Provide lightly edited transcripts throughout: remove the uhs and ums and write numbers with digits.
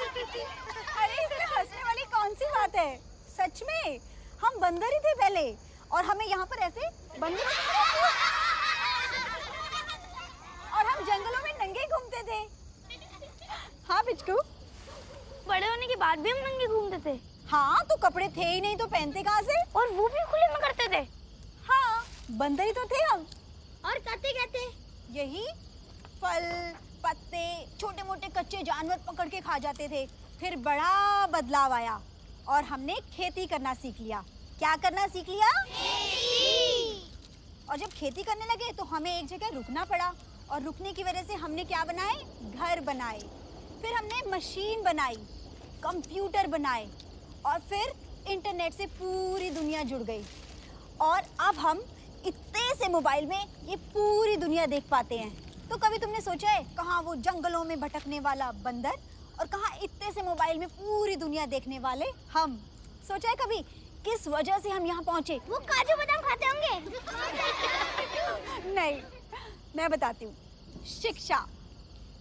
अरे इसमें हंसने वाली कौन सी बात है? सच में हम बंदर ही थे पहले और हमें यहाँ पर ऐसे बंदर और हम जंगलों में नंगे घूमते थे। हाँ पिचकू, बड़े होने के बाद भी हम नंगे घूमते थे। हाँ तो कपड़े थे ही नहीं तो पहनते कहाँ से? और वो भी खुले में करते थे। हाँ बंदर ही तो थे हम। और करते कहते यही फल पत्ते छोटे मोटे कच्चे जानवर पकड़ के खा जाते थे। फिर बड़ा बदलाव आया और हमने खेती करना सीख लिया। क्या करना सीख लिया? खेती। और जब खेती करने लगे तो हमें एक जगह रुकना पड़ा और रुकने की वजह से हमने क्या बनाए? घर बनाए। फिर हमने मशीन बनाई, कंप्यूटर बनाए और फिर इंटरनेट से पूरी दुनिया जुड़ गई। और अब हम इतने से मोबाइल में ये पूरी दुनिया देख पाते हैं। तो कभी तुमने सोचा है कहाँ वो जंगलों में भटकने वाला बंदर और कहाँ इतने से मोबाइल में पूरी दुनिया देखने वाले हम? सोचा है कभी किस वजह से हम यहाँ पहुँचे? वो काजू बादाम खाते होंगे। नहीं, मैं बताती हूँ। शिक्षा।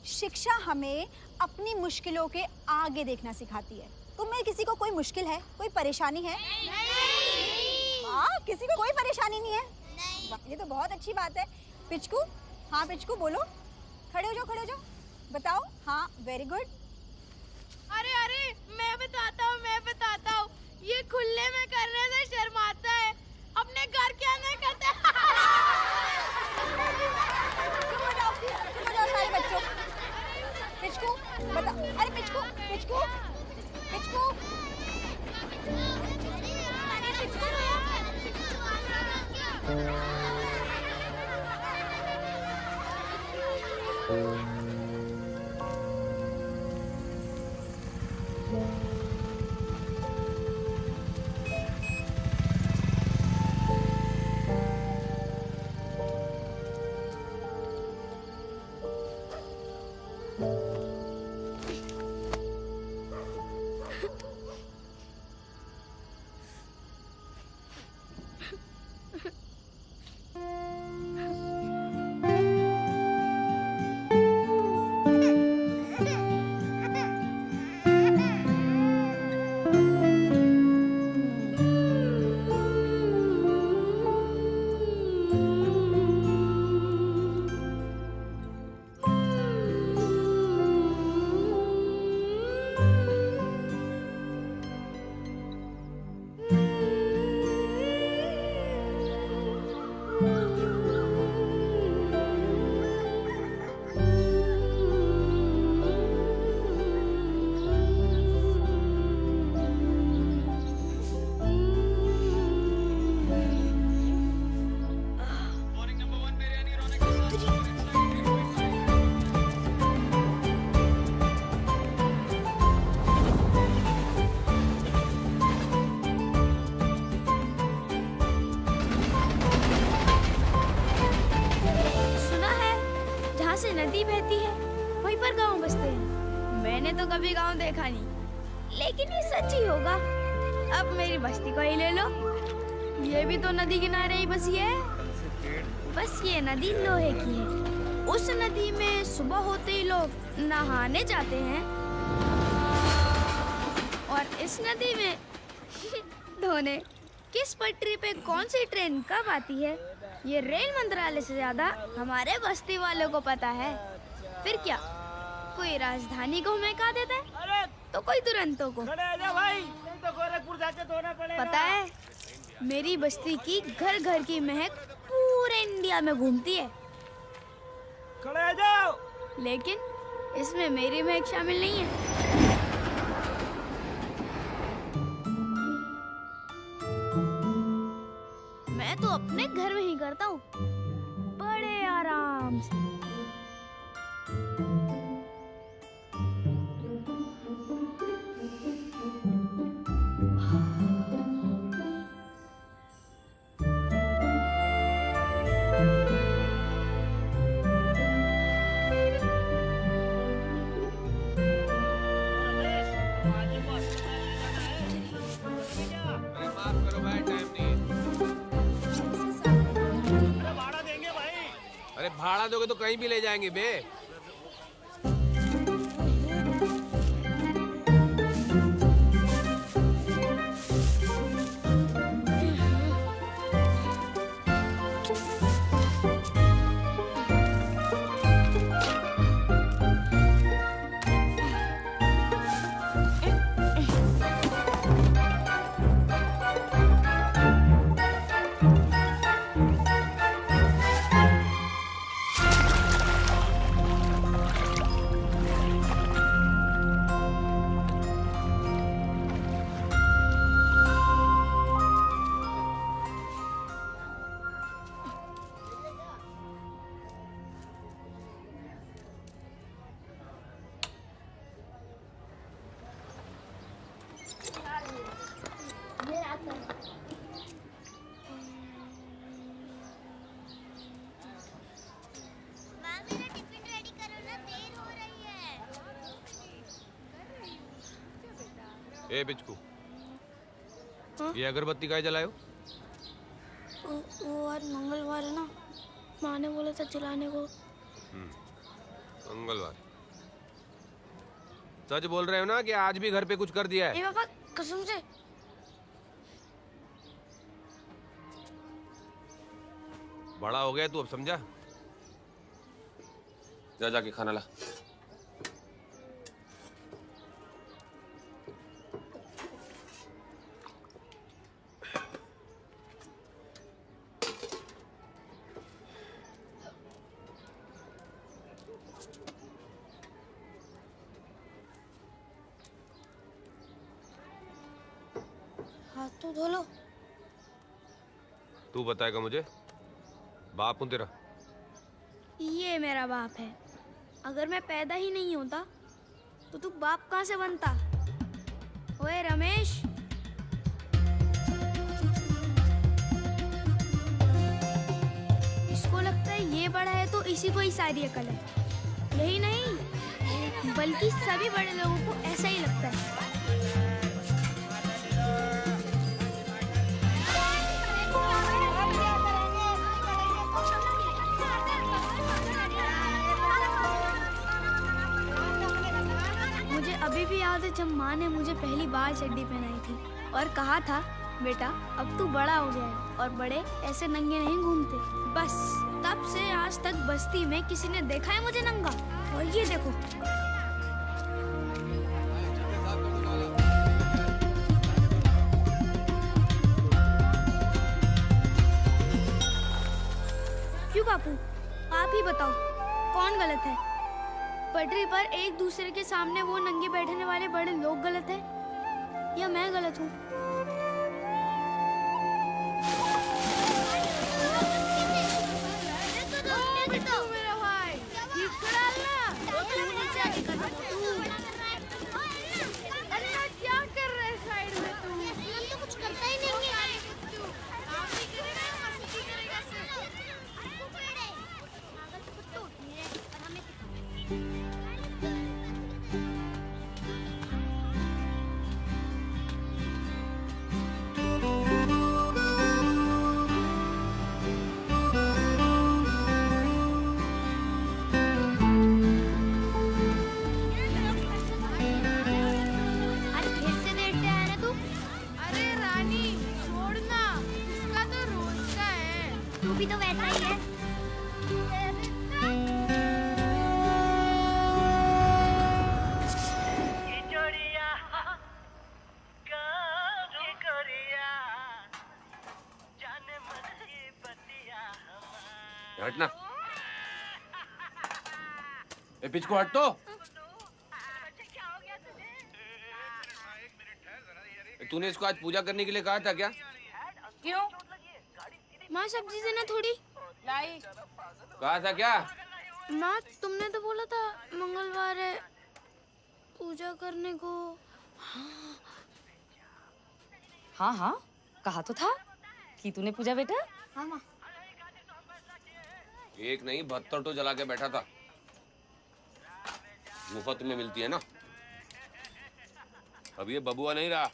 शिक्षा हमें अपनी मुश्किलों के आगे देखना सिखाती है। तुम में किसी को कोई मुश्किल है, कोई परेशानी है? नहीं। हाँ, किसी को कोई परेशानी नहीं है? नहीं। ये तो बहुत अच्छी बात है। पिचकू, हाँ पिचकू बोलो। खड़े हो जाओ, खड़े हो जाओ। बताओ। हाँ, वेरी गुड। अरे अरे मैं बताता हूँ। ये खुले में करने से शर्माता है, अपने घर के अंदर करता है। चुप हो जाओ सारे बच्चों। पिचकू बता। अरे पिचकू पिचकू पिचकू नदी बहती है वहीं पर गांव बसते हैं। मैंने तो कभी गांव देखा नहीं, लेकिन ये सच ही होगा। अब मेरी बस्ती को ही ले लो, ये भी तो नदी किनारे ही बसी है। बस ये नदी लोहे की है। उस नदी में सुबह होते ही लोग नहाने जाते हैं और इस नदी में धोने। किस पटरी पे कौन सी ट्रेन कब आती है, ये रेल मंत्रालय से ज्यादा हमारे बस्ती वालों को पता है। फिर क्या, कोई राजधानी को महका देता है तो कोई दुरंतों को। भाई, तो गोरखपुर जाके धोना पड़ेगा। पता है, मेरी बस्ती की घर घर की महक पूरे इंडिया में घूमती है। खड़े आ जाओ। लेकिन इसमें मेरी महक शामिल नहीं है। मैं तो अपने घर में ही करता हूँ, बड़े आराम से। भाड़ा दोगे तो कहीं भी ले जाएंगे बे। ए पिचकू, हाँ? ये अगरबत्ती काहे जलाए हो? वो आज मंगलवार है ना, माँ ने बोला था जलाने को। मंगलवार। सच बोल रहे हो ना कि आज भी घर पे कुछ कर दिया है? ए पापा, कसम से। बड़ा हो गया तू, अब समझा? जा जाके खाना ला। हाथ तो धो लो। तू बताएगा मुझे? बाप हूं तेरा। ये मेरा बाप है। अगर मैं पैदा ही नहीं होता तो तू बाप कहाँ से बनता? ओए रमेश, इसको लगता है ये बड़ा है तो इसी को ही सारी अकल है। यही नहीं बल्कि सभी बड़े लोगों को ऐसा ही लगता है। मुझे अभी भी याद है जब माँ ने मुझे पहली बार चड्डी पहनाई थी और कहा था, बेटा अब तू बड़ा हो गया है और बड़े ऐसे नंगे नहीं घूमते। बस तब से आज तक बस्ती में किसी ने देखा है मुझे नंगा? और ये देखो, क्यों बापू, आप ही बताओ कौन गलत है? पटरी पर एक दूसरे के सामने वो नंगे बैठने वाले बड़े लोग गलत है या मैं गलत हूँ? मेरा भाई ठीक खड़ा क्या कर रहे है साइड में तू? हम तो कुछ करता ही नहीं है। काम नहीं करेगा, मस्ती करेगा आज फिर से लेट से आया ना तू? अरे रानी छोड़ना, इसका तो रोज का है। तू भी तो वैसा ही है। हटना। ए पिचकू हट तो। तूने इसको आज पूजा करने के लिए कहा था क्या? क्यों? माँ सब्जी देना थोड़ी। लाई कहा था क्या? माँ तुमने तो बोला था मंगलवार है पूजा करने को। हाँ हाँ, कहा तो था कि तूने पूजा बेटा। हाँ माँ। एक नहीं 72 तो जला के बैठा था। मुफ्त में मिलती है ना। अब ये बबुआ नहीं रहा,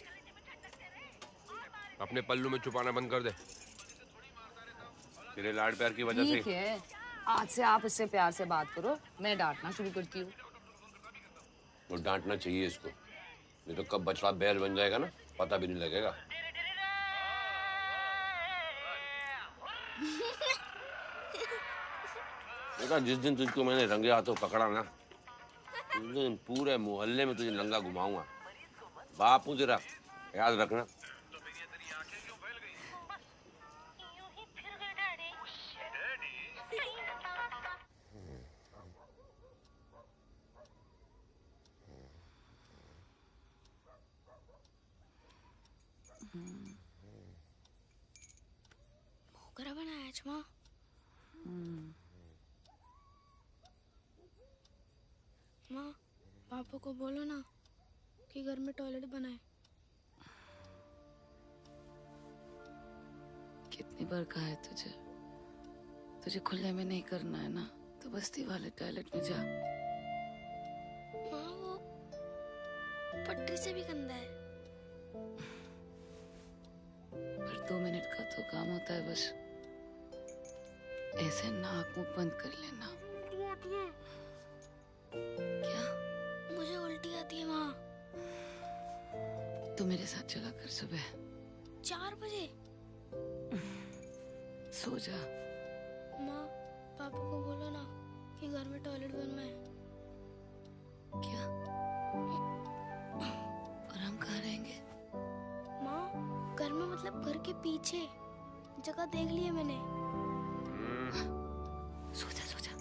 अपने पल्लू में छुपाना बंद कर दे। तेरे लाड प्यार की वजह ठीक से। है, आज से आप इससे प्यार से बात करो, मैं डांटना शुरू करती हूँ। तो डांटना चाहिए इसको, नहीं तो कब बछड़ा बैल बन जाएगा ना पता भी नहीं लगेगा। देखा, जिस दिन तुझको मैंने रंगे हाथों पकड़ा ना, उस दिन पूरे मोहल्ले में तुझे नंगा घुमाऊंगा। बाप हूं तेरा, याद रखना। मोगरा बनाया आज माँ। माँ पापा को बोलो ना कि घर में टॉयलेट बनाए। कितनी बार कहा है तुझे, तुझे खुले में नहीं करना है ना, तो बस्ती वाले टॉयलेट में जा। माँ वो पटरी से भी गंदा है। 2 मिनट का तो काम होता है, बस ऐसे नाक मुंह बंद कर लेना। उल्टी आती है। क्या? मुझे उल्टी आती है माँ। तो मेरे साथ चला कर सुबह 4 बजे। सो जा। माँ पापा को बोलो ना कि घर में टॉयलेट बनवाए। क्या? और हम कहाँ रहेंगे? माँ घर में मतलब घर के पीछे जगह देख ली है मैंने। सो जा, सो जा।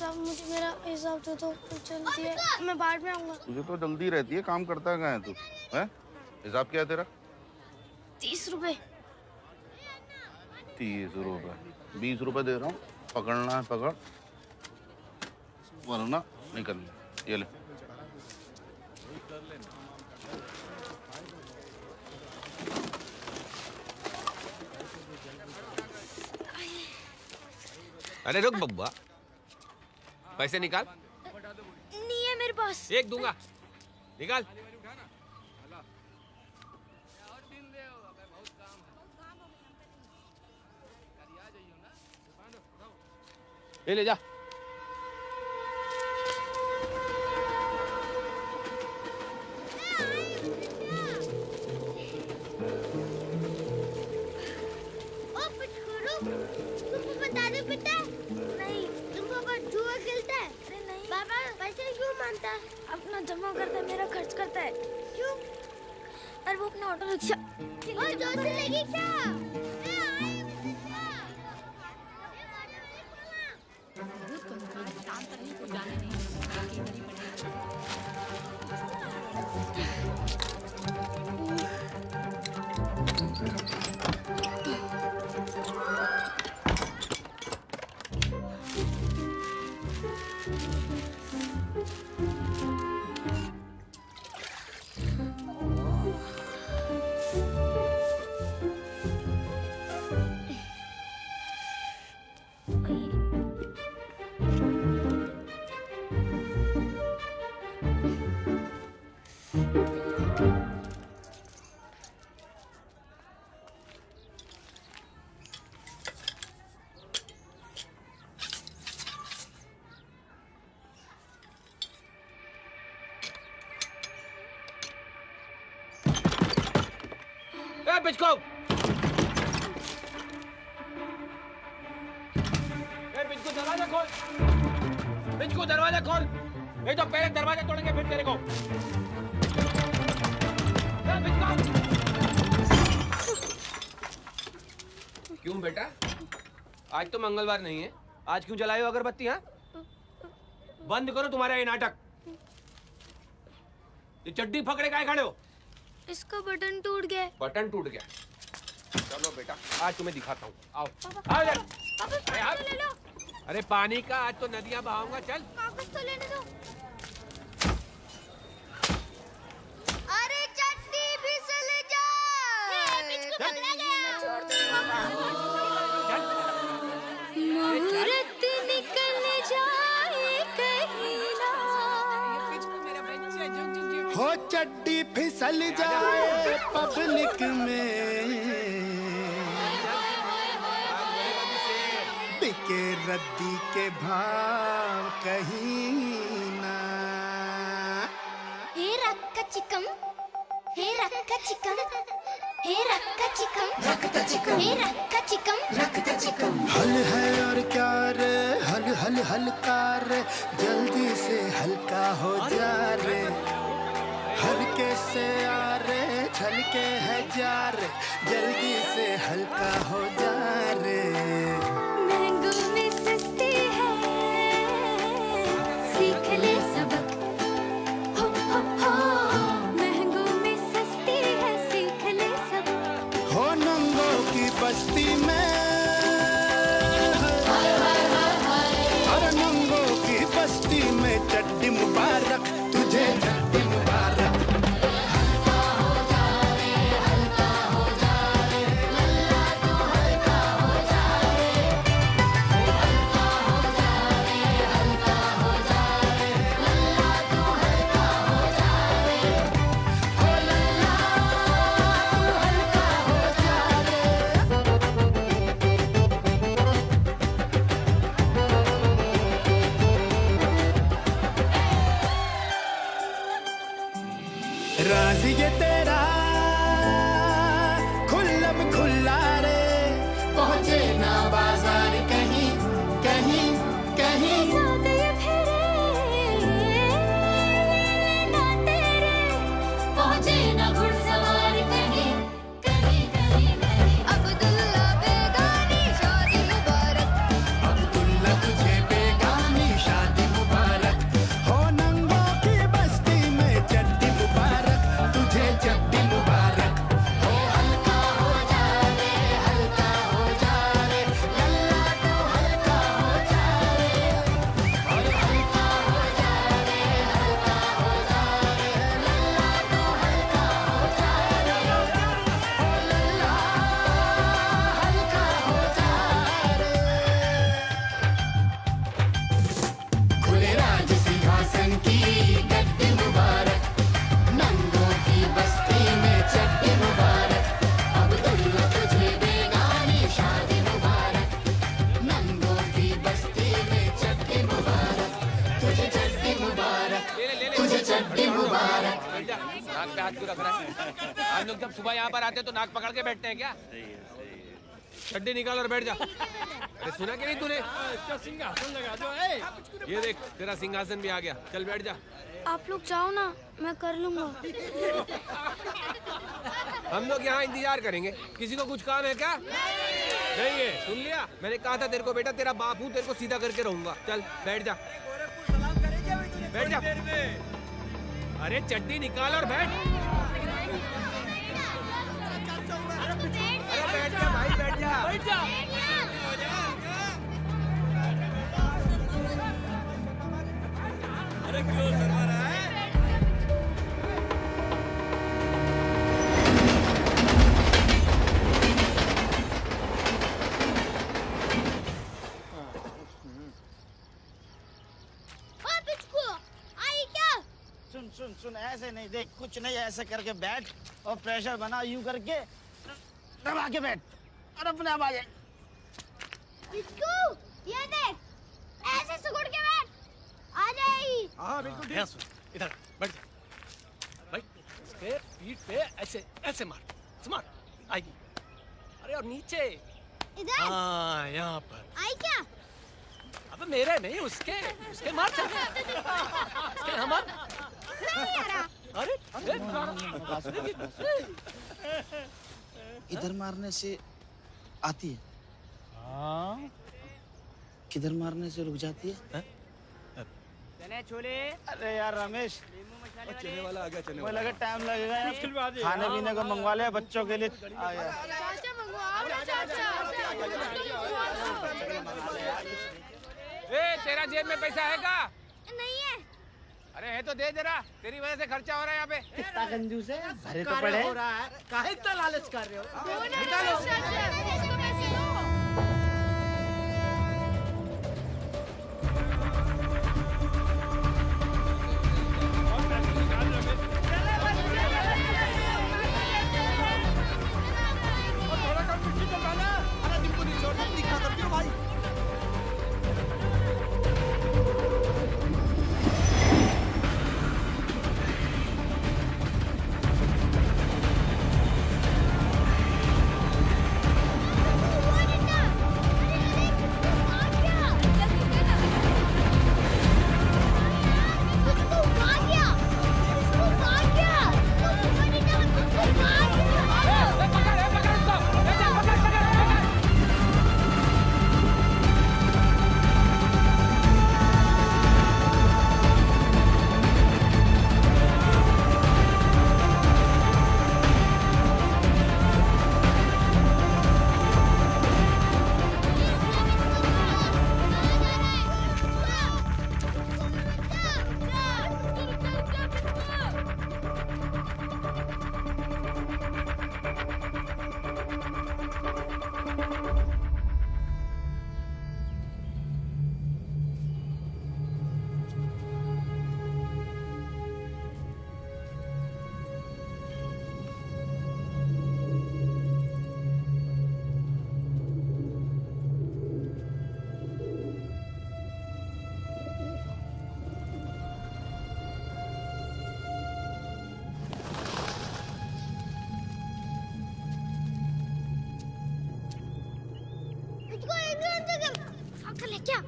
सब मुझे मेरा हिसाब दे दो, जल्दी है, मैं बाद में आऊंगा। तुझे तो जल्दी रहती है, काम करता कहाँ है तू? है? हिसाब क्या है तेरा? 30 रुपए। 30 रुपए? 20 रुपए दे रहा हूँ, पकड़ना है पकड़, वरना निकल ले। ये ले। अरे रुक बब्बा, पैसे निकाल। नहीं है मेरे पास। एक दूंगा, निकाल। ये ले जा। तुमको बता दो पिता? नहीं। तुमको जुआ खेलता है? नहीं। पापा पैसे क्यों मांगता है? अपना जमा करता है, मेरा खर्च करता है। क्यों? अरे वो अपना ऑटो रिक्शा जोर से लेगी क्या? पिचको, पिचको दरवाजा खोल, पिचको दरवाजा खोल, नहीं तो पहले दरवाजा तोड़ेंगे फिर तेरे को। क्यों बेटा, आज तो मंगलवार नहीं है, आज क्यों जलाई हो अगरबत्ती? हाँ, बंद करो तुम्हारा ये नाटक। ये चड्डी पकड़े काहे खड़े हो? इसका बटन टूट गया। बटन टूट गया? चलो बेटा, आज तुम्हें दिखाता हूँ। आओ आओ यार। अरे ले लो। अरे पानी का आज तो नदियाँ बहाऊंगा, चल। कागज तो लेने दो। अरे चट्टी फिसल जाए। मुहूर्त निकल जाए कहीं ना। हो चड्डी फिसल जाए पब्लिक में, बिके रद्दी के भाव कहीं ना। हे रक्का चिकम, हे रक्का चिकम, हे रक्का चिकम, रक्का चिकम, हे रक्का चिकम, रक्का चिकम। हल है और क्या रे, हल हल हल्का रे, जल्दी से हल्का हो जा रे। हल्के से आ रे, छलके है जा रे, जल्दी से हल्का हो जा रे। महंगों में सस्ती है, सीख ले सबक। हो हो हो, महंगों में सस्ती है, सीख ले सबक। हो नंगों की बस्ती में, अरे नंगों की बस्ती में चड्डी मुबारक तुझे, चड्डी मुबारक। राज ये तेरा खुल्लम खुल्ला रे, पहुंचे ना बाजार कहीं कहीं कहीं। साथ ये फेरे ना तेरे, पहुंचे ना घुड़सवार कहीं कहीं कहीं कहीं। अब्दुल्ला बेगानी शादी मुबारक, अब्दुल्ला तुझे बेगानी शादी मुबारक। हो नंगों की बस्ती में चड्डी मुबारक तुझे, चड्डी मुबारक। हो हल्का हो जा रे, हल्का हो जा रे, लल्ला तो हल्का हो जा रे। और हल्का हो जा रे, हल्का हो जा रे, लल्ला तो हल्का हो जा रे। हो लल्ला हल्का हो जा रे। खुले राज सिंहासन की गद्दी मुबारक, नंगों की बस्ती में चड्डी मुबारक। अब्दुल्ला तुझे बेगानी शादी मुबारक, नंगों की बस्ती में चड्डी मुबारक तुझे, चड्डी मुबारक तुझे, चड्डी मुबारक। नाक पे हाथ क्यों रख रहा है? हम लोग जब सुबह यहाँ पर आते हैं तो नाक पकड़ के बैठते हैं क्या? चड्डी निकाल और बैठ जा। अरे सुना कि नहीं तूने? सिंहासन लगा दो। ये देख तेरा सिंहासन भी आ गया, चल बैठ जा। आप लोग जाओ ना, मैं कर लूंगा। हम लोग यहाँ इंतजार करेंगे, किसी को कुछ काम है क्या? नहीं है, सुन लिया? मैंने कहा था तेरे को बेटा, तेरा बाप हूँ, तेरे को सीधा करके रहूंगा। चल बैठ जा, बैठ जा। अरे चड्डी निकाल और बैठ। अरे बैठ जा भाई, बैठ जा, बैठ जा। अरे क्यों शर्मा रहा है? सुन सुन सुन, ऐसे नहीं, देख कुछ नहीं, ऐसे करके बैठ और प्रेशर बना, यूं करके दबा के बैठ और अपने आप आ जाए। बिट्टू, ये देख, ऐसे सुगड़ के बैठ, आ जाएगी। हाँ बिल्कुल ठीक। इधर बैठ जा, बैठ। इसके पीठ पे ऐसे ऐसे मार, मार, आएगी। अरे और नीचे, इधर, हाँ यहाँ पर। आई क्या? अब मेरे नहीं, उसके मार चल। उसके हम मार। नहीं आ रहा। अरे इधर मारने से आती है, किधर मारने से रुक जाती है? चने छोले। अरे यार रमेश, चने वाला आ गया, चने मुझे लगा टाइम लगेगा यार, मुश्किल बात है। खाने पीने को मंगवा ले बच्चों के लिए। आ यार ए, तेरा जेब में पैसा है क्या? नहीं है। अरे है तो दे जरा, तेरी वजह से खर्चा हो रहा है यहाँ पे। कितना कंजूस है, भरे तो पड़े हो रहा है, काहे इतना लालच कर रहे हो? निकालो। क्या?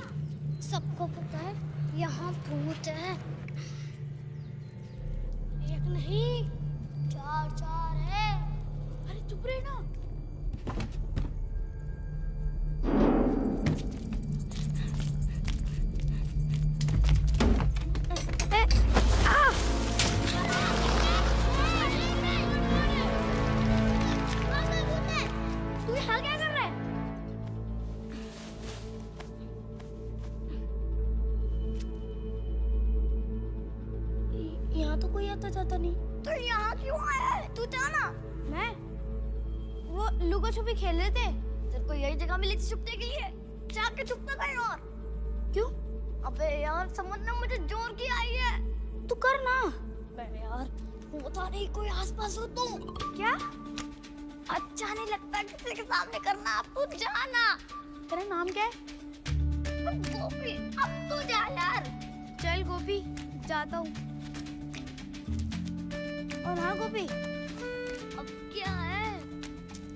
सबको पता है यहाँ भूत है। एक नहीं, चार है। अरे चुप रहे ना। तू यहाँ क्या कर रहा है? यहाँ तो कोई आता जाता नहीं। तो यहाँ क्यों आया है? तू जाना। मैं वो लुका छुपी खेल रहे थे। तेरे को यही जगह मिली थी छुपने के लिए। जाके छुपना कहीं और। क्यों? अबे यार समझना, मुझे जोर की आई है। तू कर ना। अबे यार होता नहीं कोई आसपास हो तो। क्या? अच्छा नहीं लगता किसी के सामने करना। अब तू जाना। तेरा नाम क्या है? गोपी, अब तू जा यार। चल गोपी, जाता हूँ। और हाँ गोपी, अब क्या है?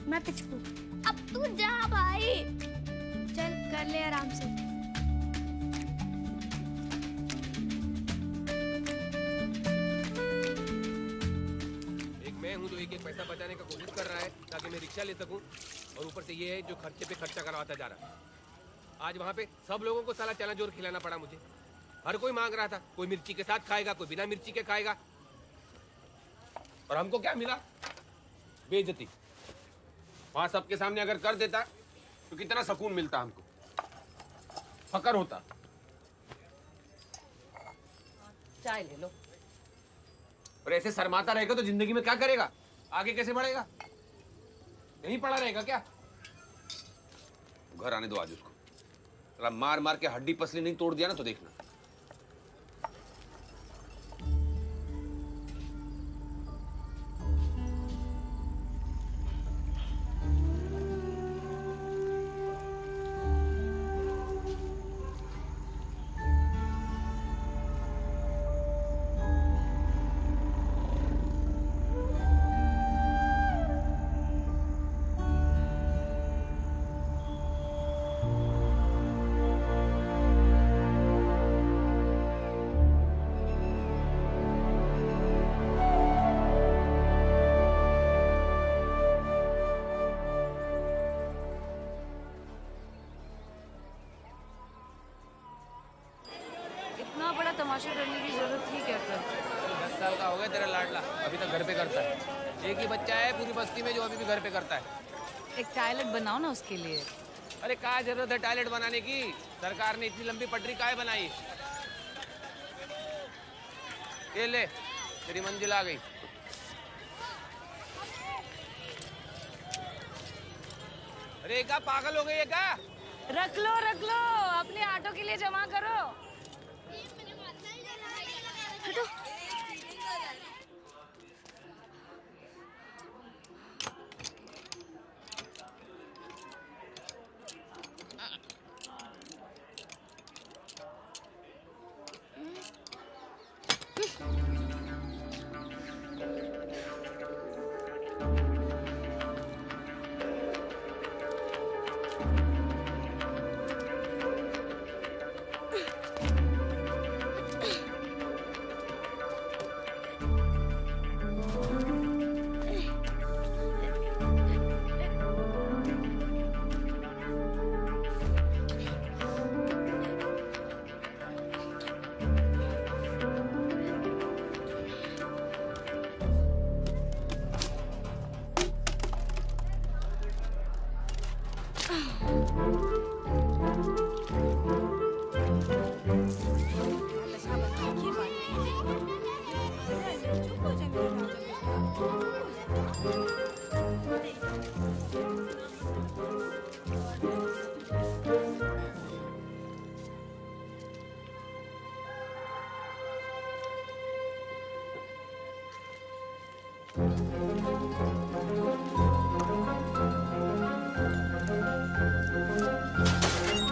मैं पिचकू। अब तू जा भाई। चल कर ले आराम से। एक मैं हूँ जो एक पैसा बचाने का कोशिश कर रहा है ताकि मैं रिक्शा ले सकूं, और ऊपर से ये है जो खर्चे पे खर्चा करवाता जा रहा है। आज वहाँ पे सब लोगों को साला चना जोर खिलाना पड़ा मुझे। हर कोई मांग रहा था, कोई मिर्ची के साथ खाएगा, कोई बिना मिर्ची के खाएगा, और हमको क्या मिला? बेइज्जती। वहां सबके सामने अगर कर देता तो कितना सुकून मिलता हमको, फकर होता। चाय ले लो। और ऐसे शर्माता रहेगा तो जिंदगी में क्या करेगा? आगे कैसे बढ़ेगा? यहीं पड़ा रहेगा क्या? घर आने दो आज उसको। अगर मार मार के हड्डी पसली नहीं तोड़ दिया ना तो देखना। इतना बड़ा तमाशा करने की जरूरत थी क्या कर? 10 साल का हो गया तेरा लाडला, अभी तक घर पे करता है। एक ही बच्चा है पूरी बस्ती में जो अभी भी घर पे करता है। एक टॉयलेट बनाओ ना उसके लिए। अरे क्या जरूरत है टॉयलेट बनाने की? सरकार ने इतनी लंबी पटरी काहे बनाई? ये ले, तेरी मंजिल आ गई। अरे क्या पागल हो गई है क्या? रख लो अपने ऑटो के लिए जमा करो।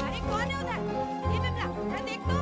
अरे कौन है उधर? ये बंदा, जरा देख तो।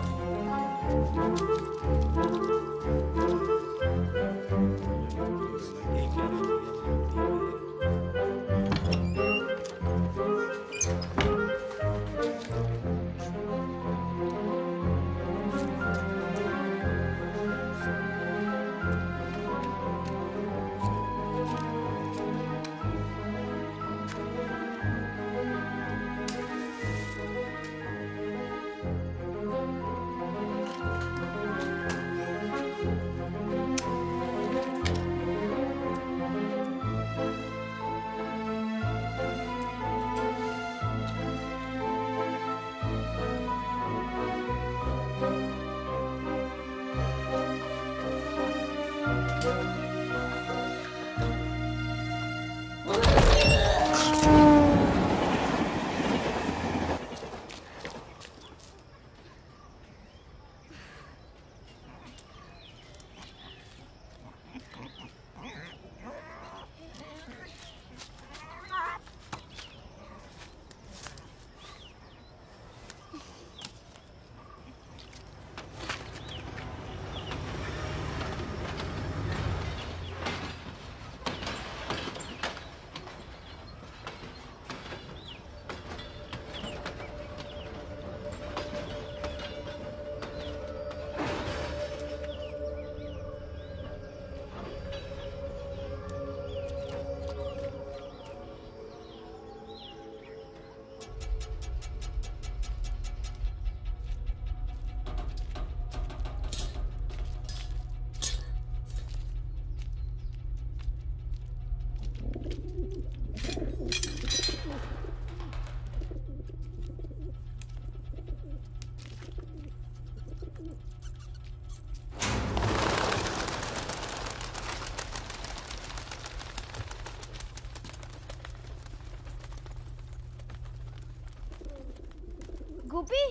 गोपी,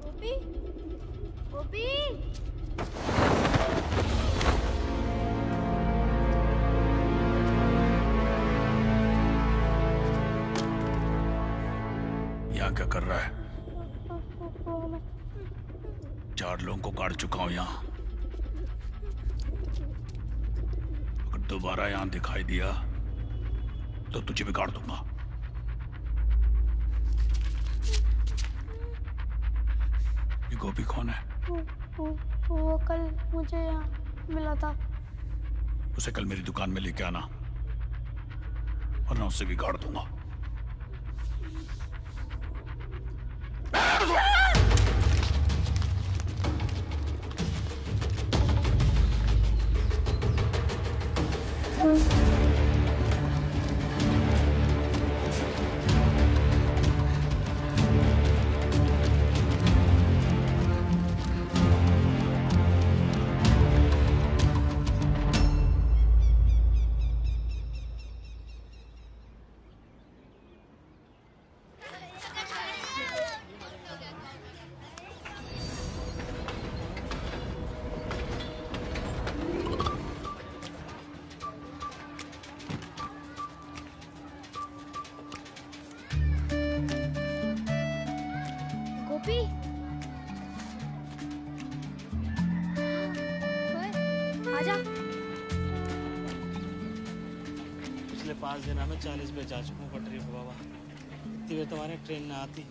गोपी, गोपी। यहाँ क्या कर रहा है? 4 लोगों को काट चुका हूं यहाँ। अगर दोबारा यहाँ दिखाई दिया तो तुझे भी काट दूंगा। ये गोपी कौन है? वो कल मुझे यहाँ मिला था। उसे कल मेरी दुकान में लेके आना, वरना उसे भी काट दूंगा। गोपी, आजा। पिछले 5 दिन में 40 पे जा चुका हूँ पटरी पे बाबा। इतनी देर तुम्हारे ट्रेन ना आती।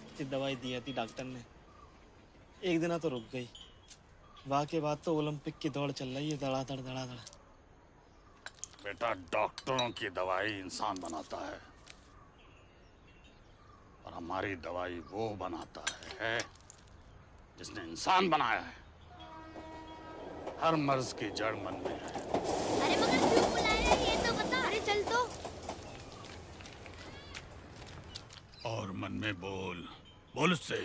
इतनी दवाई दी थी डॉक्टर ने, एक दिन तो रुक गई। वाह के बाद तो ओलंपिक की दौड़ चल रही है, धड़ाधड़ धड़ाधड़। बेटा, डॉक्टरों की दवाई इंसान बनाता है और हमारी दवाई वो बनाता है जिसने इंसान बनाया है। हर मर्ज की जड़ मन में है। अरे मगर क्यों बुलाया ये तो बता। अरे चल तो। और मन में बोल, बोल उससे,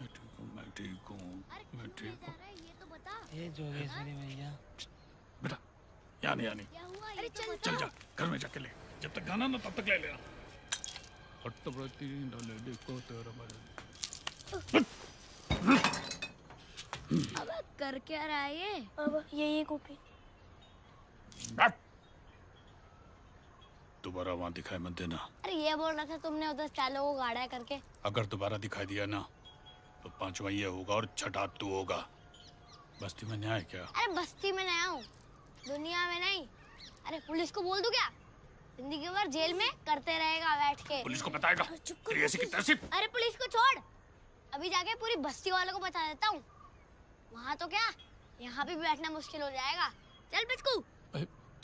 मैं ठीक हूँ, मैं ठीक हूँ, मैं ठीक हूँ। ये तो बता। ये जोगेश्वरी भैया। बेटा, यहाँ नहीं, यहाँ नहीं। अरे चल चल जा, घर में जाके ले। जब तक गाना ना तब तक ले लेना। देखो तेरा अब कर क्या रहा है ये? अब ये गोपी। दोबारा वहाँ दिखाई मत देना। अरे ये बोल रखा तुमने उधर चालों को गाड़ा करके। अगर दोबारा दिखाई दिया ना तो 5वां ये होगा और 6ठा तू होगा। बस्ती में न्याय क्या? अरे बस्ती में नया हूँ, दुनिया में नहीं। अरे पुलिस को बोल दूं क्या? जिंदगी भर जेल में करते रहेगा बैठ के। पुलिस को बताएगा तेरी ऐसी की तैसी। अरे पुलिस को छोड़, अभी जाके पूरी बस्ती वालों को बता देता हूँ। वहाँ तो क्या, यहाँ भी बैठना मुश्किल हो जाएगा। चल बिस्कू,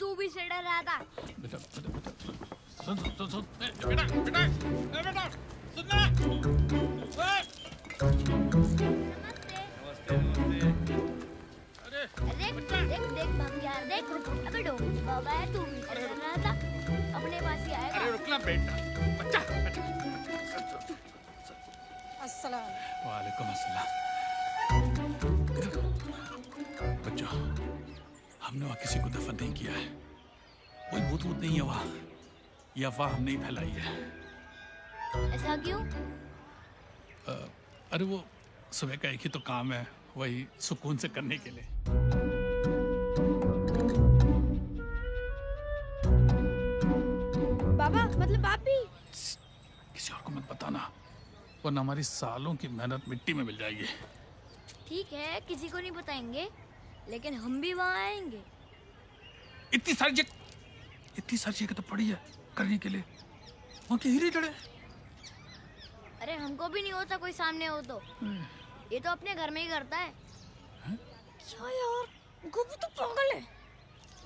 तू भी से डर रहा था। बेटा, बेटा, बेटा, सुन, सुन, सुन, बेटा, बेटा, बेटा, सुनना। देख देख भंगियार देख। अबे डो बाबा है, तू भी डर रहा था, अपने पास ही आएगा। अरे रुकना बेटा, बच्चा, बच्चा। अस्सलाम। वालेकुम अस्सलाम। बच्चा, हमने वहाँ किसी को दफन नहीं किया है। कोई भूत वूत नहीं है वहाँ। ये अफवाह हमने ही फैलाई है। ऐसा क्यों? अरे वो सुबह का एक ही तो काम है, वही सुकून से करने के लिए। बाबा मतलब आप भी? किसी और को मत बताना, वरना हमारी सालों की मेहनत मिट्टी में मिल जाएगी। ठीक है, किसी को नहीं बताएंगे, लेकिन हम भी वहाँ आएंगे। इतनी सारी जगह तो पड़ी है करने के लिए, वहाँ की हीरे जड़े। अरे हमको भी नहीं होता कोई सामने हो तो। ये तो अपने घर में ही करता है। क्या यार, गोपी तो पागल है।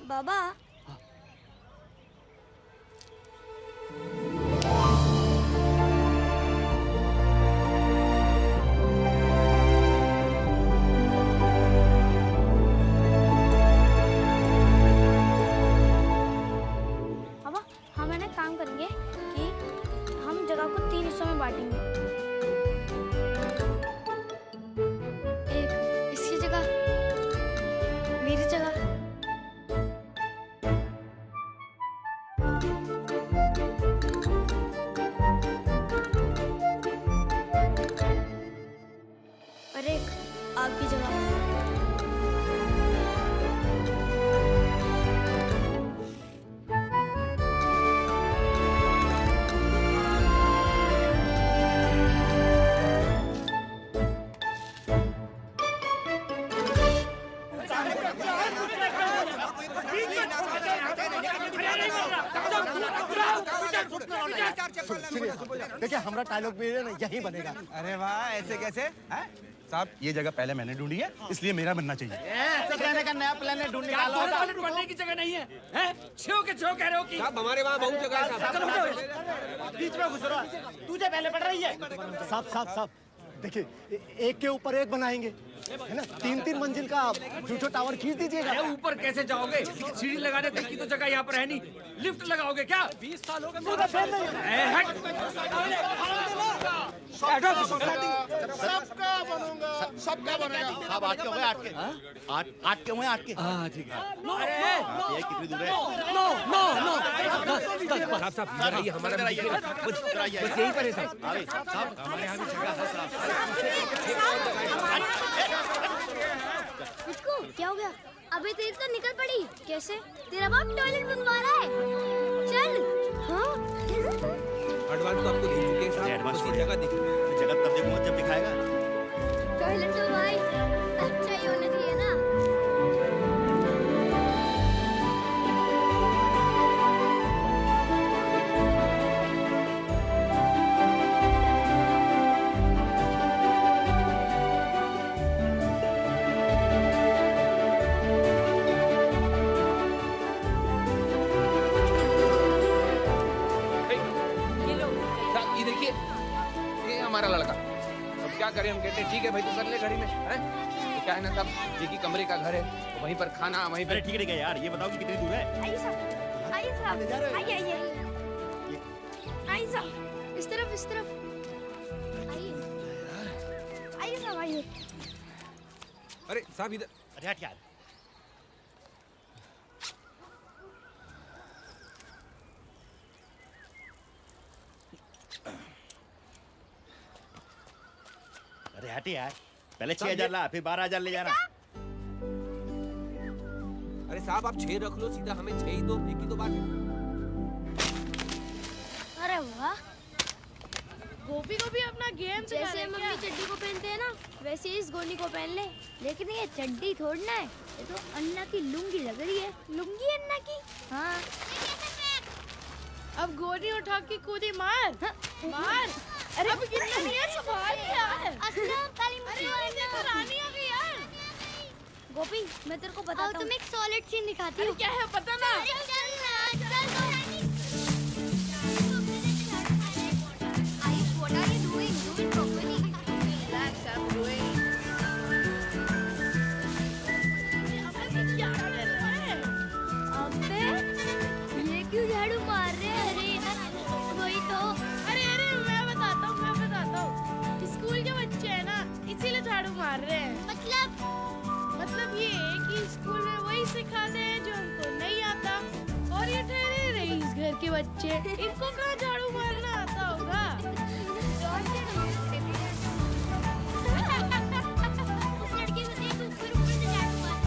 बाबा हम है ना काम करेंगे कि हम जगह को 3 हिस्सों में बांटेंगे। साहब की जगह। देखिए हमारा डायलॉग भी है ना यही बनेगा। अरे वाह, ऐसे कैसे? साहब ये जगह पहले मैंने ढूंढी है, इसलिए मेरा बनना चाहिए। रहने का नया प्लान ढूंढ निकालो। ढूंढने की जगह नहीं है, हैं? छो के छो कह रहे हो कि साहब हमारे वहाँ बहुत जगह है साहब। बीच में घुस रहा, तुझे पहले पड़ रही है। साहब साहब साहब देखिए, एक के ऊपर एक बनाएंगे, है ना? 3-3 मंजिल का जो टावर खींच दीजिएगा। ऊपर कैसे जाओगे? सीढ़ी लगाने तक की तो जगह यहाँ पर है नहीं। लिफ्ट लगाओगे क्या? 20 साल हो गए। सबका बनूंगा, सबका बनेगा। अब आट के हुए आट के, आट के हुए आट के। हाँ ठीक है। ये कितनी दूर है? नो नो नो साहब साहब ये हमारा बस यही पर है साहब। हमारे यहाँ भी जगह है साहब। इसको क्या हो गया? अबे तेरी तो निकल पड़ी। कैसे? तेरा बाप टॉयलेट बनवा रहा है। चल। हाँ? एडवांस तो आपको दे चुके हैं साहब। एडवांस बस ये जगह दिखी। जगह तब देखूंगा जब दिखाएगा। टॉयलेट तो भाई अच्छा ही होना चाहिए ना। हमारा लड़का अब क्या करें? हम कहते हैं ठीक है भाई तो कर ले घड़ी में, हैं? तो क्या है ना साहब, एक ही कमरे का घर है, वहीं पर खाना वहीं पर। ठीक है यार, ये बताओ कि कितनी दूर है? आइए साहब, आइए साहब, आइए आइए आइए साहब, इस तरफ आइए, आइए साहब आइए। अरे साहब इधर। अरे हट यार। अरे हट यार, पहले 6,000 ला, फिर 12,000 ले जाना। अरे साहब आप 6 रख लो सीधा, हमें 6 ही दो, एक ही तो बात है। अरे वाह, गोपी को भी अपना गेम जैसे मम्मी चड्डी को पहनते हैं ना, वैसे इस गोनी को पहन ले। लेकिन ये चड्डी थोड़ना है, ये तो अन्ना की लुंगी लग रही है। लुंगी अन्ना की? हाँ। अब गोनी उठा के कूदी मार। मार। अरे अब गिरना नहीं है, संभाल यार। असलम काली मुझे अरे ये तो रानी आ गई यार। गोपी मैं तेरे को बताता हूँ। तुम एक सॉलिड सीन दिखाती हूँ। क्या है पता ना? What are you doing? Do it properly. Relax, I'm doing. अबे ये क्यों झाड़ू मार रहे हैं? अरे वही तो। अरे मैं बताता हूँ। स्कूल के बच्चे हैं ना, इसीलिए झाड़ू मार रहे हैं। मतलब ये है कि स्कूल में वही सिखाते हैं जो हमको नहीं आता, और ये ठहरे रईस घर के बच्चे, इनको कहाँ झाड़ू मारना आता होगा? उस लड़के को देख, ऊपर से झाड़ू मार।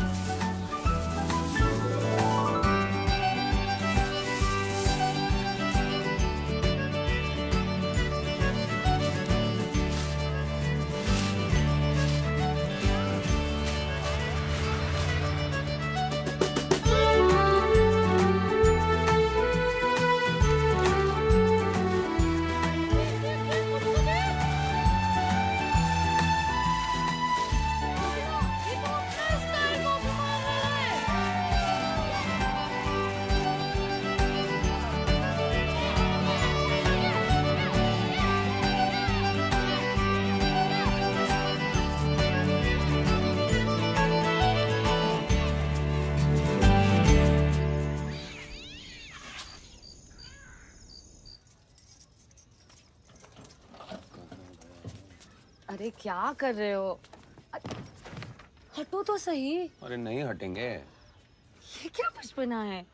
अरे क्या कर रहे हो? हटो तो सही। अरे नहीं हटेंगे। ये क्या बचपना है?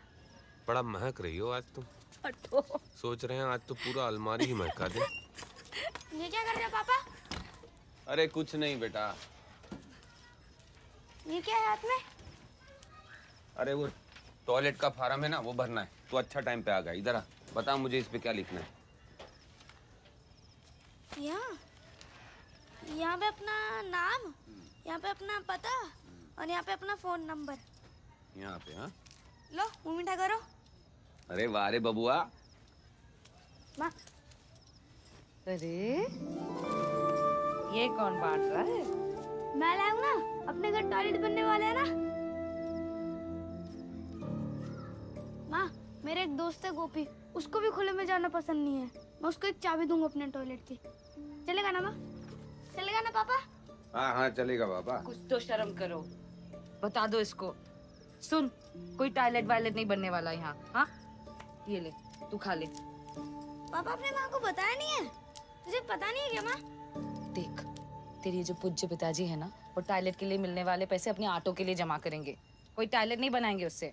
बड़ा महक रही हो आज तुम। हटो। सोच रहे हैं आज तो पूरा अलमारी ही महका दे। ये क्या कर रहे हो पापा? अरे कुछ नहीं बेटा, ये क्या है हाथ में? अरे वो टॉयलेट का फार्म है ना, वो भरना है। तो अच्छा टाइम पे आ गया। इधर आ, बता मुझे इस पे क्या लिखना है। यहाँ पे अपना नाम, यहाँ पे अपना पता और यहाँ पे अपना फोन नंबर। यहाँ पे? हाँ, लो मुंह मीठा करो। अरे वाह रे बबुआ। माँ। अरे ये कौन बांट रहा है? मैं लाया हूँ ना, अपने घर टॉयलेट बनने वाले है ना। माँ, मेरे एक दोस्त है गोपी, उसको भी खुले में जाना पसंद नहीं है। मैं उसको एक चाबी दूंगा अपने टॉयलेट की। चलेगा ना माँ? चलेगा ना पापा? हाँ हाँ चलेगा बाबा। कुछ तो शर्म करो, बता दो इसको। सुन, कोई टॉयलेट वायलेट नहीं बनने वाला यहाँ। हाँ ये ले, तू खा ले। पापा अपने माँ को बताया नहीं है? तुझे पता नहीं है क्या माँ? देख, तेरी जो पूज्य पिताजी है ना, वो टॉयलेट के लिए मिलने वाले पैसे अपने ऑटो के लिए जमा करेंगे। कोई टॉयलेट नहीं बनाएंगे उससे।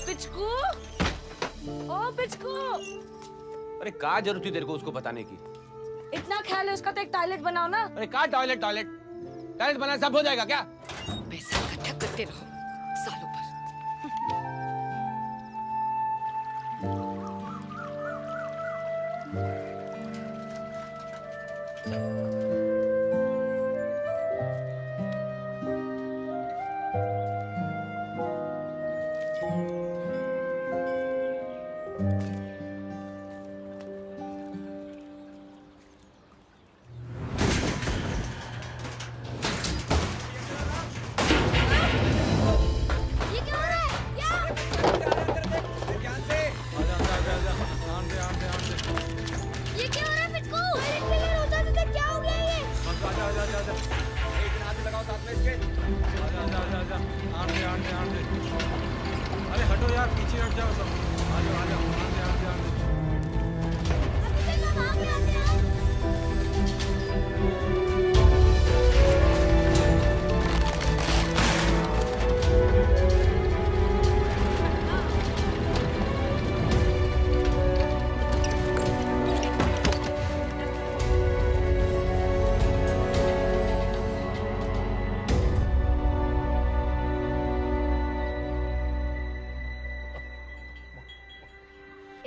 पिचकू, ओ पिचकू। अरे क्या जरूरत थी तेरे को उसको बताने की? इतना ख्याल है उसका तो एक टॉयलेट बनाओ ना। अरे क्या टॉयलेट टॉयलेट बनाना सब हो जाएगा क्या? पैसा इकट्ठा करते रहो सालों भर।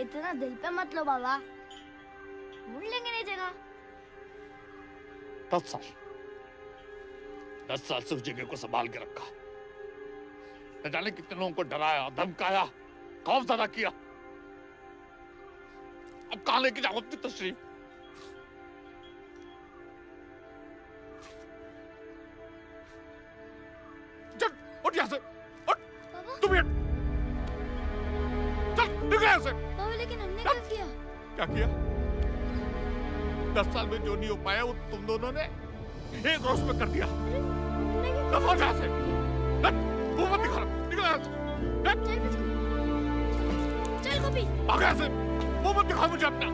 इतना दिल पे मत लो बाबा, ढूंढ लेंगे नई जगह। 10 साल से उस जगह को संभाल के रखा। न जाने कितने लोगों को डराया, धमकाया, खौफजदा किया। अब कहां लेके जाऊं अपनी तशरीफ? चल उठ यहां से, उठ। तुम ये चल निकल यहां से। बाबा लेकिन हमने क्या किया? क्या किया? 10 साल में जो नहीं हो पाया वो तुम दोनों ने एक रोज में कर दिया। दफा जा से, मुंह मत दिखा, निकल यहाँ से। चल गोपी, भाग यहाँ से, मुंह मत दिखा मुझे अपना।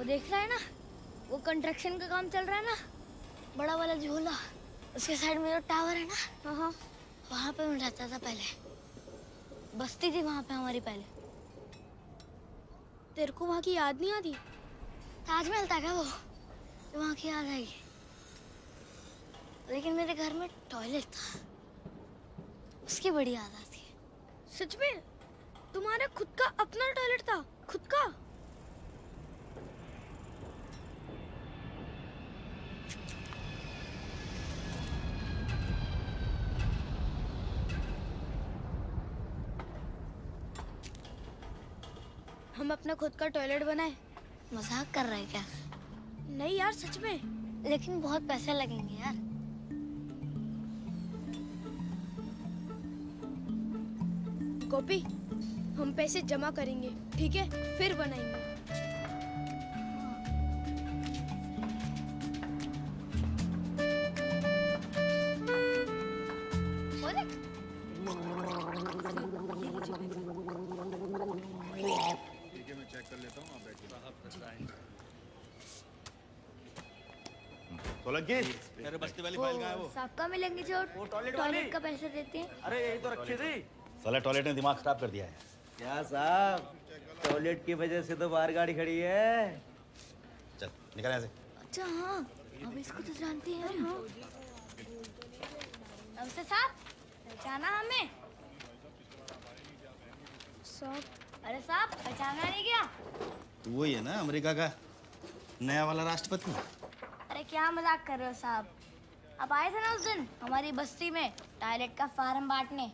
देख रहा है ना, वो कंस्ट्रक्शन का काम चल रहा है ना, बड़ा वाला झूला, उसके साइड में जो टावर है ना, हाँ वहाँ पे मैं रहता था पहले। बस्ती थी वहाँ पे हमारी पहले। तेरे को वहाँ की याद नहीं आती? ताजमहल था क्या वो? तो वहाँ की याद आएगी। लेकिन मेरे घर में टॉयलेट था, उसकी बड़ी याद आती है। सच में? तुम्हारा खुद का अपना टॉयलेट था? खुद का? हम अपना खुद का टॉयलेट बनाए। मजाक कर रहे हैं क्या? नहीं यार, सच में। लेकिन बहुत पैसे लगेंगे यार। गोपी, हम पैसे जमा करेंगे, ठीक है? फिर बनाएंगे। सोलंकी, मेरे बस्ती वाली फाइल कहाँ है वो? सबका मिलेंगे जो टॉयलेट का पैसे देते हैं। अरे यही तो रखी थी। साला टॉयलेट ने दिमाग खराब कर दिया है। क्या साहब, टॉयलेट की वजह से तो बाहर गाड़ी खड़ी है। चल निकल यहाँ से। अच्छा हाँ, अब इसको तो जानते हैं। अरे हाँ, नमस्ते साहब, पहचाना हमें? साहब, अरे साहब, पहचाना नहीं क्या? तू वही है ना अमेरिका का नया वाला राष्ट्रपति? अरे क्या मजाक कर रहे हो साहब? आप आए थे ना उस दिन हमारी बस्ती में टॉयलेट का फार्म बांटने।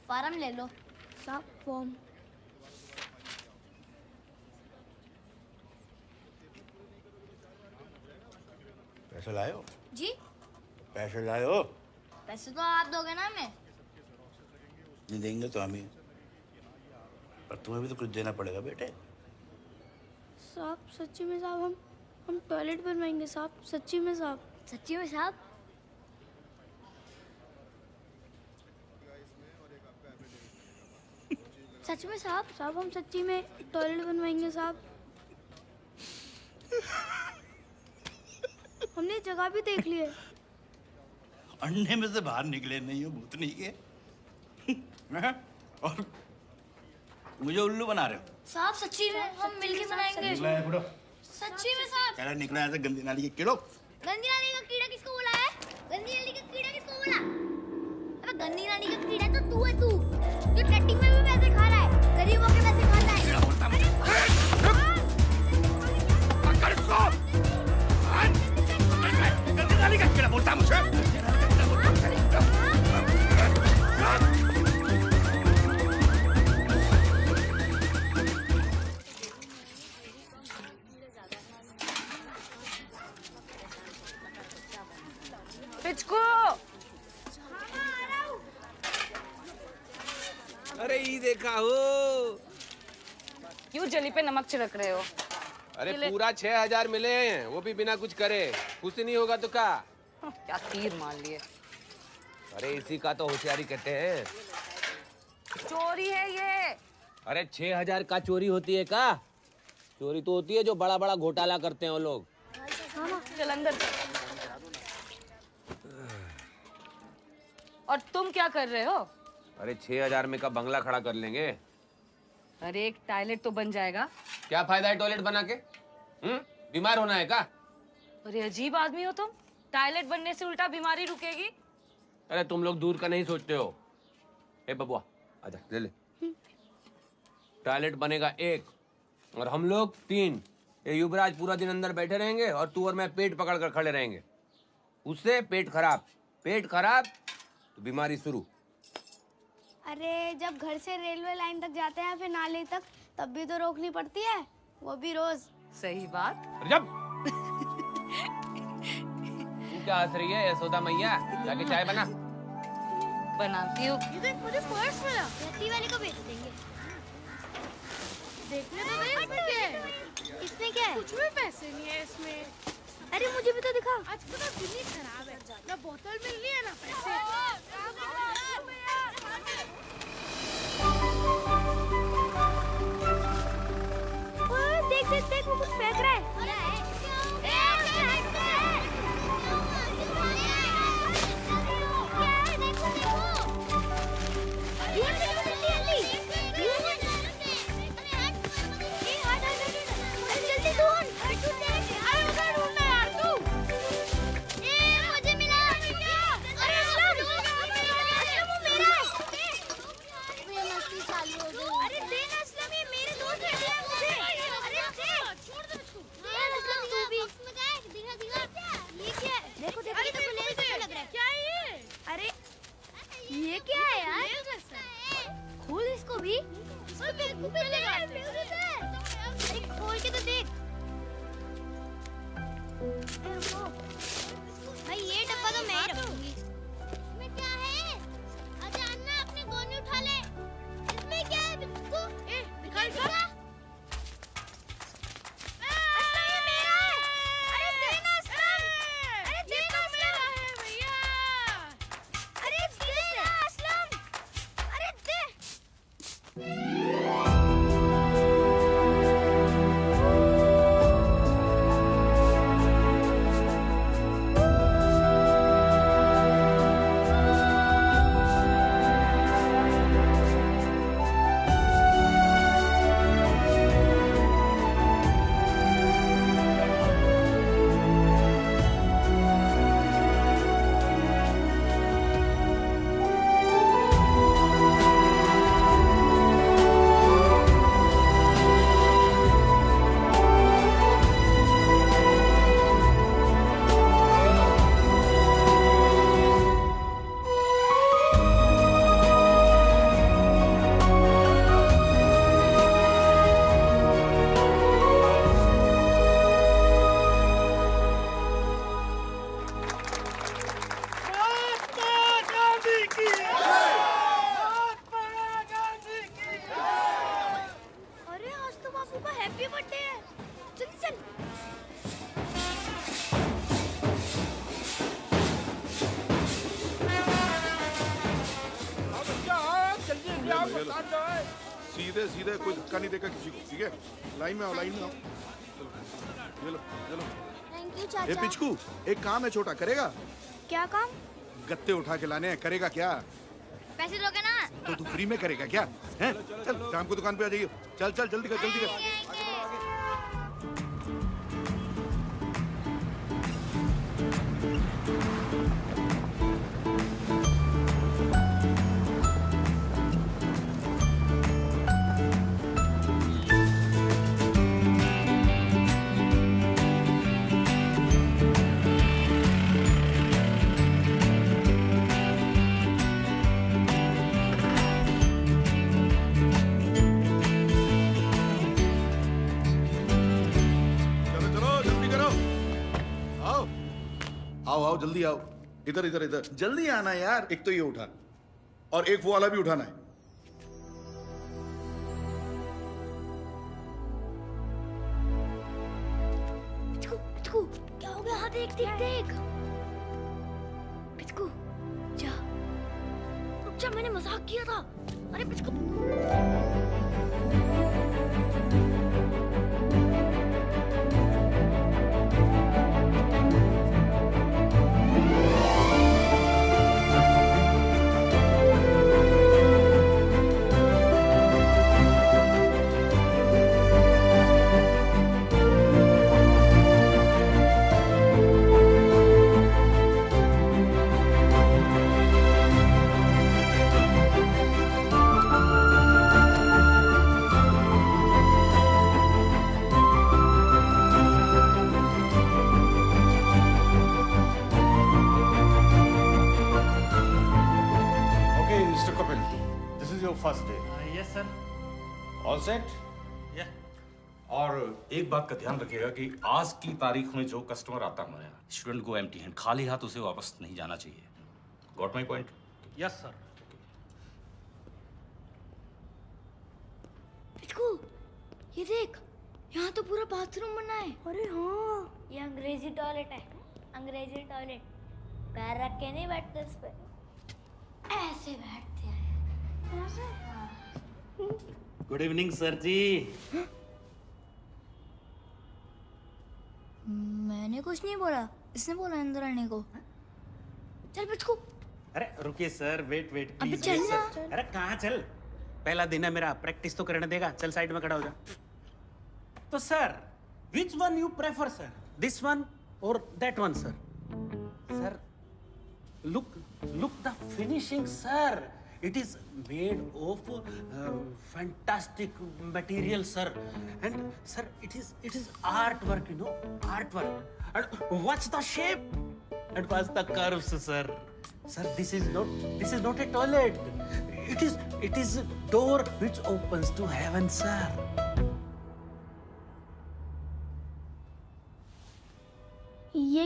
फार्म ले लो साहब। फॉर्म। पैसे लाए हो? जी? पैसे लाए हो? पैसे तो आप दोगे ना हमें। नहीं देंगे तो हम ही, पर तुम्हें भी तो कुछ देना पड़ेगा बेटे। साहब सच्ची में साहब, हम टॉयलेट बनवाएंगे साहब, सच्ची में साहब। सच्ची में साहब? सच में साहब? साहब हम सच्ची में टॉयलेट बनवाएंगे साहब। हमने जगह भी देख ली है। अंडे में से बाहर निकले नहीं हो भूतनी के। और मुझे उल्लू बना रहे हो? साहब सच्ची में हम मिलके बनाएंगे। सच्ची में साहब? कह रहा निकला ऐसे गंदी नाली के कीड़ो। गंदी नाली का कीड़ा किसको बोला है? गंदी नाली का कीड़ा किसको बोला? अबे गंदी नाली का कीड़ा तो तू है, तू जो टट्टी में भी पैसे खा रहा है, गरीबों के पैसे खाता है। पकड़ इसको। गंदी नाली का कीड़ा बोलता मुझे। पिचको। अरे ये देखा हो। क्यों जली पे नमक छिड़क रहे हो? अरे पूरा 6000 मिले हैं, वो भी बिना कुछ करे। कुछ नहीं होगा तो क्या? क्या तीर मार लिए। अरे इसी का तो होशियारी कहते हैं। चोरी है ये। अरे 6000 का चोरी होती है क्या? चोरी तो होती है जो बड़ा बड़ा घोटाला करते हैं वो लोग। चल अंदर चल। और तुम क्या कर रहे हो? अरे 6000 में का बंगला खड़ा कर लेंगे। अरे एक टॉयलेट तो बन जाएगा। क्या फायदा है टॉयलेट बना के? बीमार होना है क्या? अरे अजीब आदमी हो तुम। टॉयलेट बनने से उल्टा बीमारी रुकेगी। अरे तुम लोग दूर का नहीं सोचते हो। ए बबुआ आजा ले ले। टॉयलेट बनेगा 1 और हम लोग 3। ये युवराज पूरा दिन अंदर बैठे रहेंगे और तू और मैं पेट पकड़ कर खड़े रहेंगे। उससे पेट खराब तो बीमारी शुरू। अरे जब घर से रेलवे लाइन तक जाते हैं फिर नाले तक, तब भी तो रोकनी पड़ती है, वो भी रोज। सही बात। जब तू क्या हंस रही है यशोदा मैया? जाके चाय बना। बनाती हूँ। ये देख मुझे पर्स मिला। रत्ती वाले को बेच देंगे। देखने तो दे इसमें क्या है? इसमें क्या है? कुछ भी पैसे नहीं है इसमें। अरे मुझे भी तो दिखा। आज पूरा दिन ही खराब है, ना बोतल मिल रही है ना पैसे। देख देख वो कुछ फेंक रहा है। ये क्या है यार? खोल इसको भी। इसको खोल के तो देख। भाई ये डब्बा तो मैं ही रखूंगी। इसमें क्या है? अरे अन्ना अपनी गोनी उठा ले। इसमें क्या है बिस्कू? निकाल क्या? सीधे सीधे, कोई धक्का नहीं देगा किसी को, ठीक है? लाइन में आओ, लाइन में आओ। ये लो, ये लो। थैंक यू चाचा। ए पिचकू, एक काम है छोटा, करेगा? क्या काम? गत्ते उठा के लाने हैं, करेगा क्या? पैसे दोगे ना? तो तू फ्री में करेगा क्या? हैं? चल शाम को दुकान पे आ जाइए। चल चल जल्दी कर, जल्दी कर। आओ जल्दी आओ, इधर इधर इधर, जल्दी आना यार। एक तो ये उठा और एक वो वाला भी उठाना है। पिचकू, क्या हो गया? हाँ देख देख देख। पिचकू जा, रुक जा, मैंने मजाक किया था। अरे Pichku first day. Yes sir. All set? और एक बात का ध्यान रखिएगा कि आज की तारीख में जो कस्टमर आता हमारे यहाँ, स्टूडेंट को एम्प्टी हैंड, खाली हाथ उसे वापस नहीं जाना चाहिए। Got my point? Yes sir. Pichku ये देख, यहाँ तो पूरा बाथरूम बना है। अरे हाँ, ये अंग्रेजी टॉयलेट है। अंग्रेजी टॉयलेट। पैर रख के नहीं बैठते इस पे, ऐसे बैठते हैं। गुड इवनिंग सर जी। मैंने कुछ नहीं बोला, इसने बोला अंदर आने को। चल पिचकू। अरे रुकिए सर, वेट वेट अबे प्लीज। चल ना। अरे कहाँ चल, पहला दिन है मेरा, प्रैक्टिस तो करने देगा। चल साइड में खड़ा हो जा। तो sir, which one you prefer sir, this one और that one sir? Sir look the finishing sir, it is made of fantastic material sir, and sir it is artwork, you know, artwork. And watch the shape and watch the curves sir. Sir, this is not a toilet, it is a door which opens to heaven sir.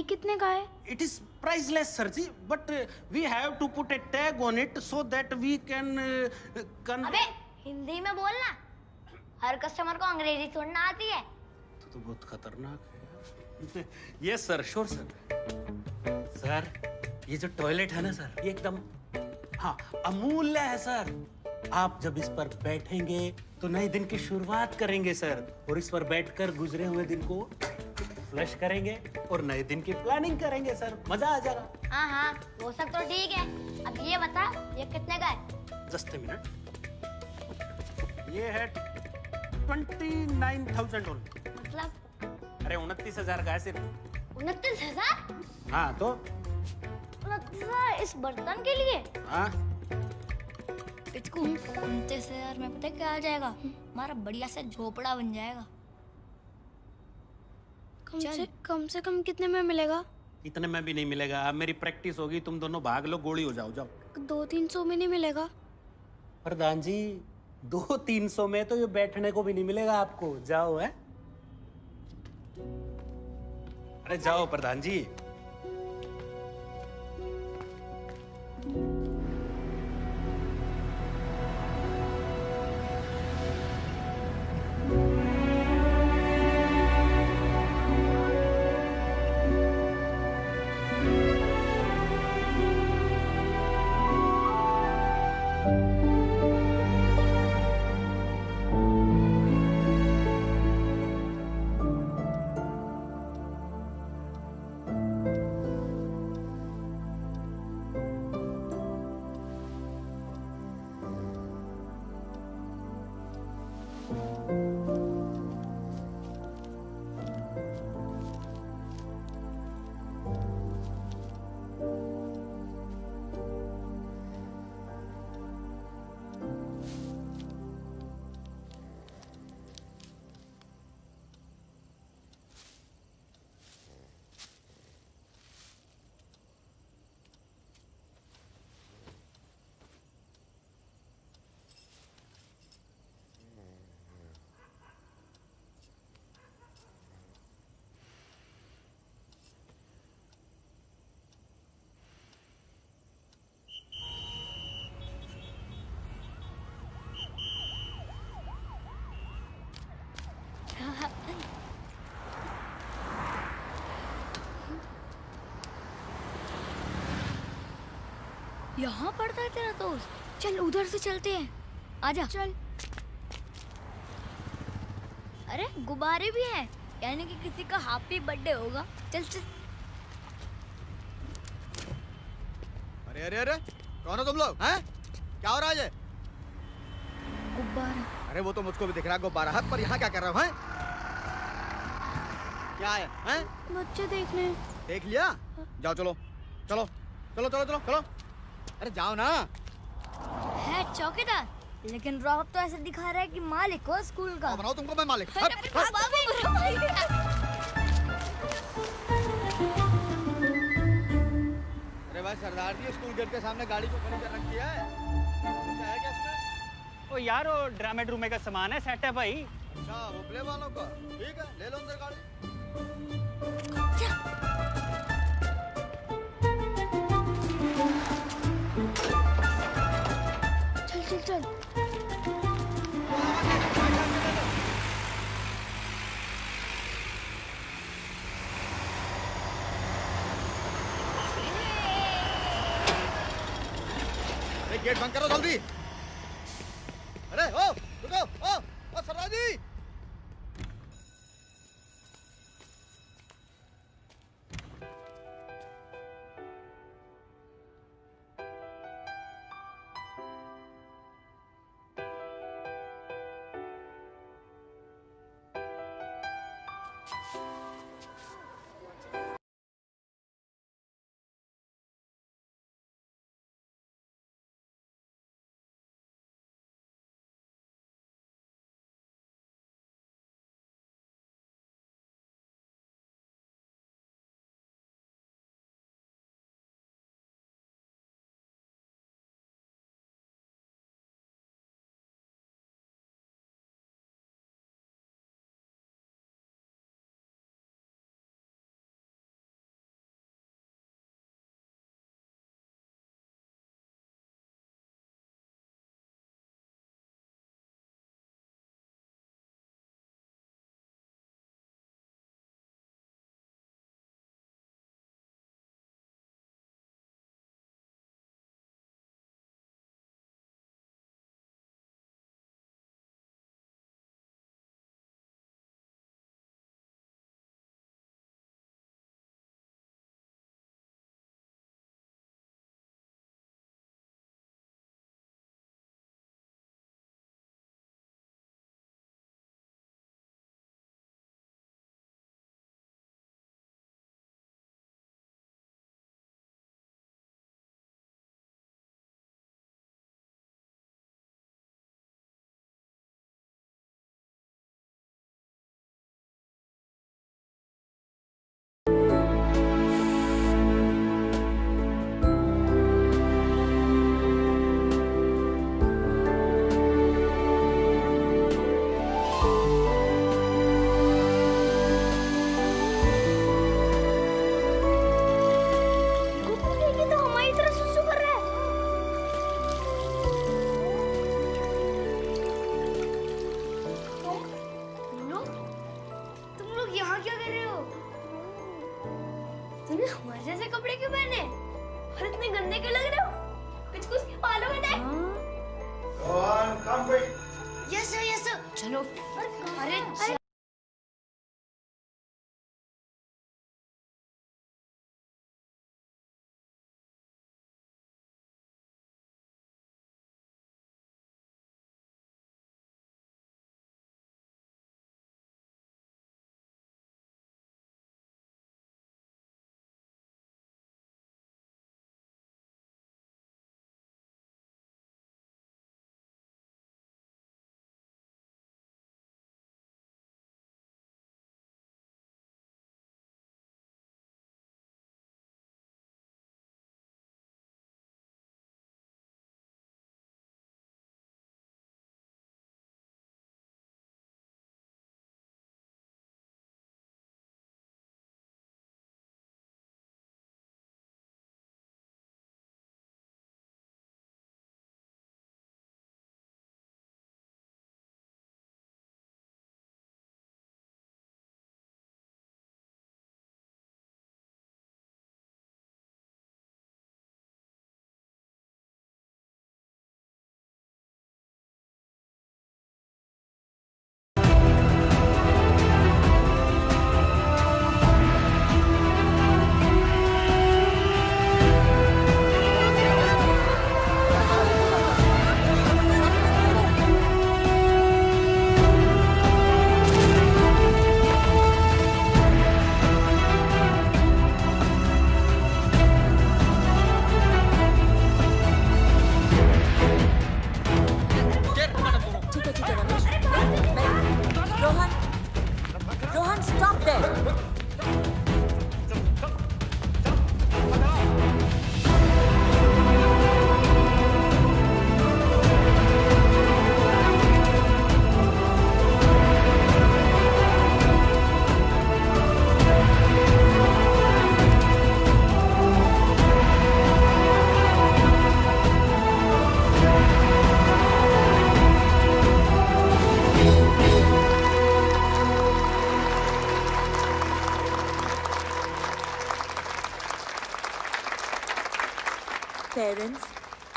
कितने का है? It is priceless, sir ji, but we have to put a tag on it so that we can अबे हिंदी में बोलना, हर customer को अंग्रेजी सुनना आती है। तो बहुत खतरनाक है। Yes sir, sure sir. Sir ये जो टॉयलेट है ना सर, ये एकदम हाँ अमूल्य है सर। आप जब इस पर बैठेंगे तो नए दिन की शुरुआत करेंगे सर, और इस पर बैठकर गुजरे हुए दिन को फ्लश करेंगे और नए दिन की प्लानिंग करेंगे सर। मजा आ जाएगा। हाँ हाँ वो सब तो ठीक है, अब ये बता ये कितने का है? जस्ट ए मिनट, ये है 29,000 ओनली। मतलब? अरे 29,000 का है सिर्फ। 29,000? हाँ तो 29,000 इस बर्तन के लिए? हाँ 29,000 में पता है क्या आ जाएगा? हमारा बढ़िया सा झोपड़ा बन जाएगा। कम से कम कितने में मिलेगा? इतने में भी नहीं मिलेगा। अब मेरी प्रैक्टिस होगी, तुम दोनों भाग लो, गोली हो जाओ। जाओ 200-300 में नहीं मिलेगा? प्रधान जी 200-300 में तो ये बैठने को भी नहीं मिलेगा आपको। जाओ है, अरे जाओ प्रधान जी। यहाँ पड़ता है तेरा दोस्त? चल उधर से चलते हैं, आजा। चल। अरे गुब्बारे भी हैं, यानी कि किसी का हैप्पी बर्थडे होगा। चल चल। अरे अरे अरे कौन हो तुम लोग? हैं? क्या हो रहा है ये? गुब्बारा। अरे वो तो मुझको भी दिख रहा है गुब्बारा है, पर यहाँ क्या कर रहे हो? हैं? क्या है? हैं? बच्चे देखने। देख लिया? जाओ चलो चलो चलो चलो चलो चलो। अरे जाओ ना। है चौकीदार, लेकिन रॉब तो ऐसे दिखा रहा है कि मालिक हो स्कूल का। बनाओ तुमको मैं मालिक। अरे भाई सरदार जी, स्कूल गेट के सामने गाड़ी को खड़ी कर रखी है, क्या है क्या इसमें? ओ यार वो ड्रामे ड्रूमे का सामान है, सेट है भाई। अच्छा वो प्ले वालों का, ठीक है ले लो अंदर गाड़ी। चल चल चल। गेट बंद करो जल्दी। अरे ओ रुको, ओ सरदार जी।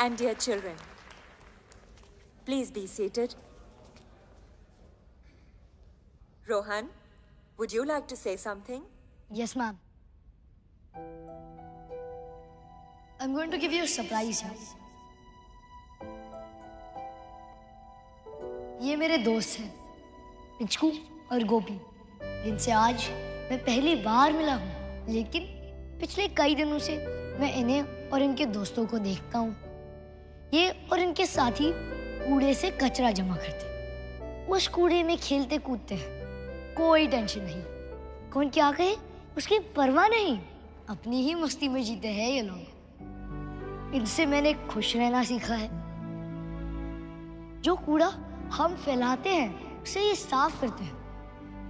And dear children, please be seated. Rohan, would you like to say something? Yes, ma'am. I'm going to give you a surprise here. ये मेरे दोस्त हैं, पिचकू और गोपी, जिनसे आज मैं पहली बार मिला हूँ। लेकिन पिछले कई दिनों से मैं इन्हें और इनके दोस्तों को देखता हूँ। ये और इनके साथी कूड़े से कचरा जमा करते हैं। उस कूड़े में खेलते कूदते हैं, कोई टेंशन नहीं, कौन क्या कहे उसकी परवाह नहीं, अपनी ही मस्ती में जीते हैं ये लोग। इनसे मैंने खुश रहना सीखा है। जो कूड़ा हम फैलाते हैं उसे ये साफ करते हैं,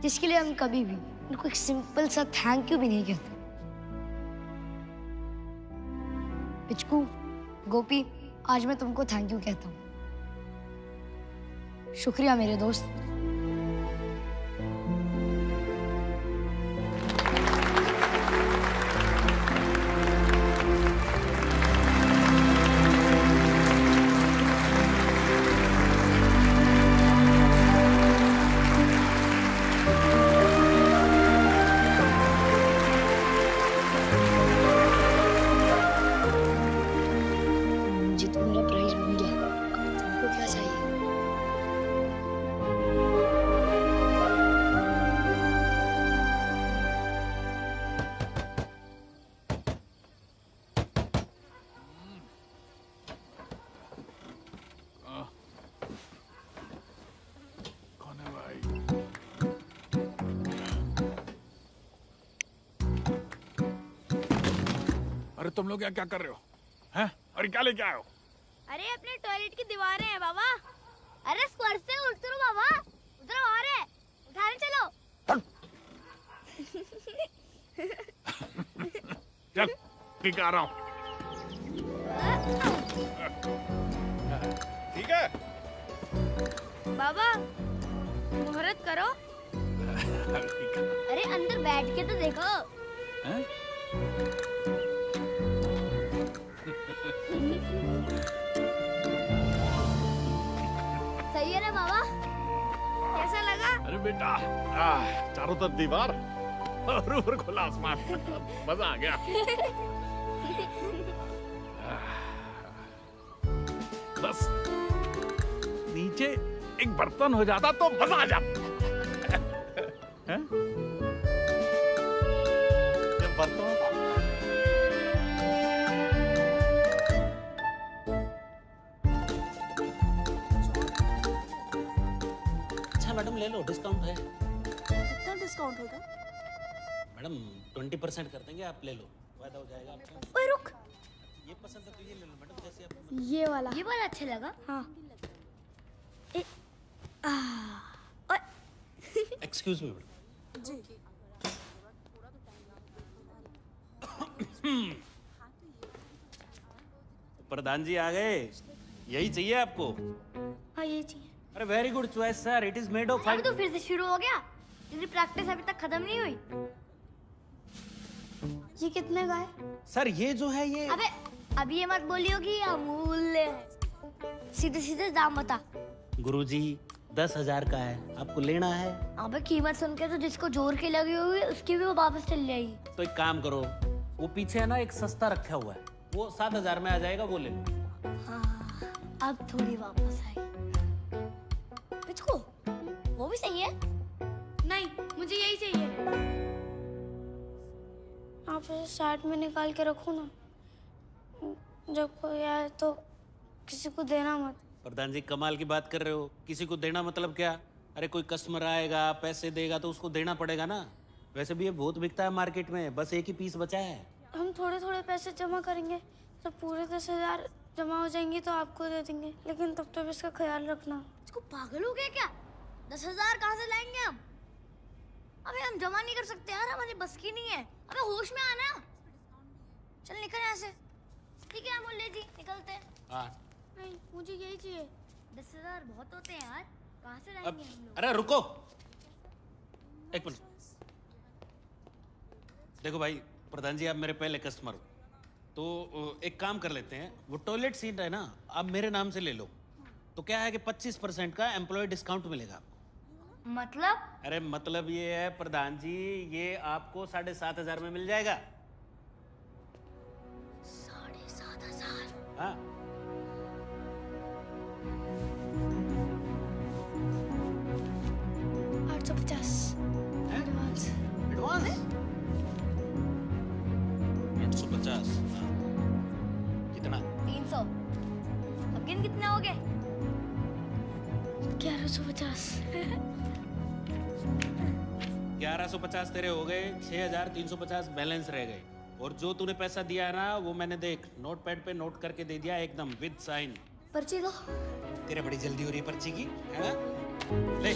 जिसके लिए हम कभी भी उनको एक सिंपल सा थैंक यू भी नहीं कहते। पिचकू, गोपी, आज मैं तुमको थैंक यू कहता हूँ। शुक्रिया मेरे दोस्त। अरे तुम लोग यहाँ क्या कर रहे हो? हैं? और क्या लेके आए हो? अरे अपने टॉयलेट की दीवारें हैं बाबा। अरे स्क्वायर से उतरो बाबा, उधर और है, उठाने चलो। चल, ठीक आ रहा हूँ। ठीक है बाबा, मुहूर्त करो। अरे अंदर बैठ के तो देखो। हैं? सही है ना बाबा? कैसा लगा? अरे बेटा, चारों तरफ दीवार और ऊपर खुला आसमान, मजा आ गया। बस नीचे एक बर्तन हो जाता तो मजा आ जाता। हैं? जब बर्तन होता मैडम ले लो, डिस्काउंट है। कितना डिस्काउंट होगा? मैडम 20% कर देंगे, आप ले लो, फायदा हो जाएगा आपको। ओए रुक, ये पसंद है तो ये ले लो मैडम, जैसे आप। ये वाला अच्छा लगा। हाँ। Excuse me madam. जी। प्रधान जी आ गए, यही चाहिए आपको? हाँ यही चाहिए। अरे very good choice sir, it is made of. अभी तो फिर से शुरू हो गया, तेरी प्रैक्टिस अभी तक खत्म नहीं हुई। ये कितने का है? सर ये जो है ये। अबे अभी ये मत बोलियो कि अमूल्य है, सीधे सीधे दाम बता। गुरुजी 10,000 का है, आपको लेना है? अबे कीमत सुन के तो जिसको जोर के लगी हुई है उसकी भी वो वापस चल जाएगी। तो एक काम करो, वो पीछे है ना एक सस्ता रखा हुआ है, वो 7,000 में आ जाएगा, वो ले लो। हाँ, अब थोड़ी वापस आई। पिचकू, वो भी सही है। नहीं, मुझे यही चाहिए। आप उसे साइड में निकाल के रखो ना, जब कोई आए तो किसी को देना मत। प्रधान जी कमाल की बात कर रहे हो, किसी को देना मतलब क्या? अरे कोई कस्टमर आएगा, पैसे देगा तो उसको देना पड़ेगा ना। वैसे भी ये बहुत बिकता है मार्केट में, बस एक ही पीस बचा है। हम थोड़े थोड़े पैसे जमा करेंगे, जब पूरे 10,000 जमा हो जाएंगे तो आपको दे देंगे, लेकिन तब तक इसका ख्याल रखना। इसको पागल हो गया क्या? 10,000 कहाँ से लाएंगे हम? अबे हम जमा नहीं कर सकते यार, हमारी बस की नहीं है। अबे होश में आना। चल निकल यहाँ से। ठीक है अमूल्य जी, निकलते हैं। हाँ। नहीं, मुझे यही चाहिए। 10,000 बहुत होते हैं यार, कहाँ से लाएंगे हम लोग? अरे रुको एक मिनट। देखो भाई प्रधान जी, आप मेरे पहले कस्टमर हो, तो एक काम कर लेते हैं, वो टॉयलेट सीट है ना, आप मेरे नाम से ले लो। तो क्या है कि 25% का एम्प्लॉय डिस्काउंट मिलेगा आपको। मतलब? अरे मतलब ये है प्रधान जी, ये आपको 7,500 में मिल जाएगा। 7,500? हाँ। एडवांस। एडवांस 850। कितना? 300। अब गिन कितने हो गए? 1150। 1150 तेरे हो गए, 6,350 बैलेंस रह गए। और जो तूने पैसा दिया है ना, वो मैंने देख नोट पैड पे नोट करके दे दिया एकदम विद साइन। पर्ची दो। तेरे बड़ी जल्दी हो रही है पर्ची की, है ना? ले।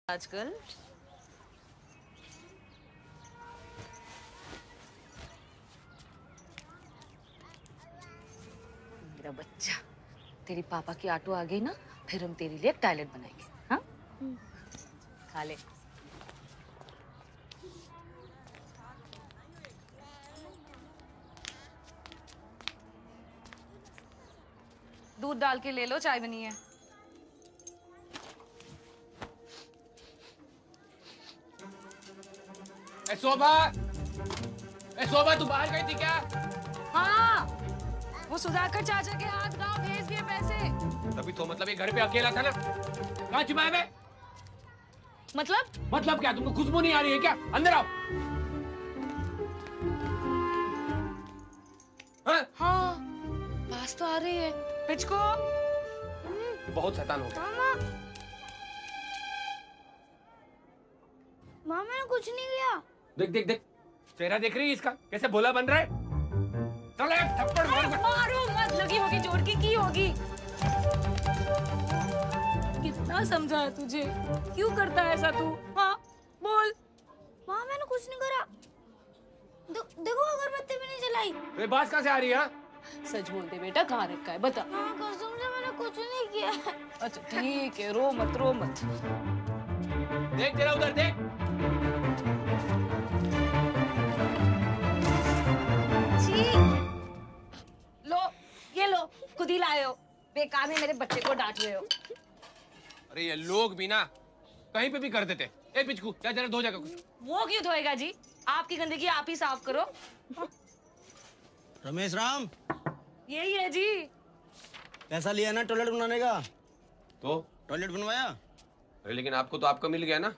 आजकल मेरा बच्चा, तेरी पापा की ऑटो आ गई ना, फिर हम तेरे लिए एक टॉयलेट बनाएंगे। हाँ, खा ले। दूध डाल के ले लो, चाय बनी है। शोभा, शोभा तू बाहर गई थी क्या? हाँ, वो सुधाकर चाचा के हाथ गांव भेज दिए पैसे। तभी तो मतलब ये घर पे अकेला था ना। कहाँ छुपाए हुए? मतलब क्या? तुमको खुशबू नहीं आ रही है क्या? अंदर आओ। हाँ, पास तो आ रही है। पिचको। बहुत शैतान हो गया। मामा मैंने कुछ नहीं किया। देख देख देख, चेहरा देख रही है इसका, कैसे भोला बन रहा है। चल एक थप्पड़ मार। मारो मत, लगी होगी जोड़ की होगी। कितना समझाया तुझे, क्यों करता है ऐसा तू? हाँ बोल। मामा मैंने कुछ नहीं करा। देखो अगरबत्ती भी नहीं जलाई। ये बात कहाँ से आ रही है? सच बोल दे बेटा, कहाँ रखा है बता। हाँ कसम से मैंने कुछ नहीं किया। अच्छा ठीक है, रो मत। देख जरा उधर देख। लो, ये लो, खुद ही लाए हो। बेकार में मेरे बच्चे को डांट रहे हो। अरे ये लोग भी ना कहीं पे भी कर देते। ए पिचकू, क्या जरा धो जाकर कुछ। वो क्यों धोएगा जी? आपकी गंदगी आप ही साफ करो। रमेश राम, यही है जी। पैसा लिया ना टॉयलेट बनाने का? तो टॉयलेट बनवाया? अरे लेकिन आपको तो आपका मिल गया ना।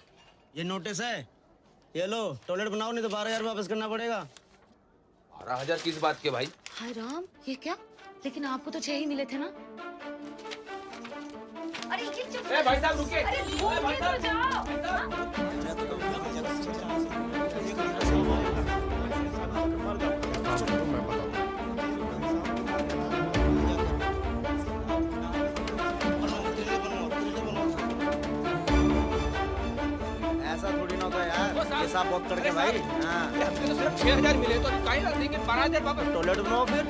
ये नोटिस है, ये लो, टॉयलेट बनाओ नहीं तो 12,000 वापस करना पड़ेगा। 12,000 किस बात के भाई? हाय राम, ये क्या? लेकिन आपको तो 6 ही मिले थे ना। अरे ये चुप। ए भाई साहब रुकिए। अरे भाई साहब जाओ। ऐसा थोड़ी ना होता यार, ये साहब बहुत करके भाई। हाँ, हमको तो सिर्फ 6,000 मिले तो काहे ना देंगे 12,000 वापस। टॉयलेट बनाओ फिर।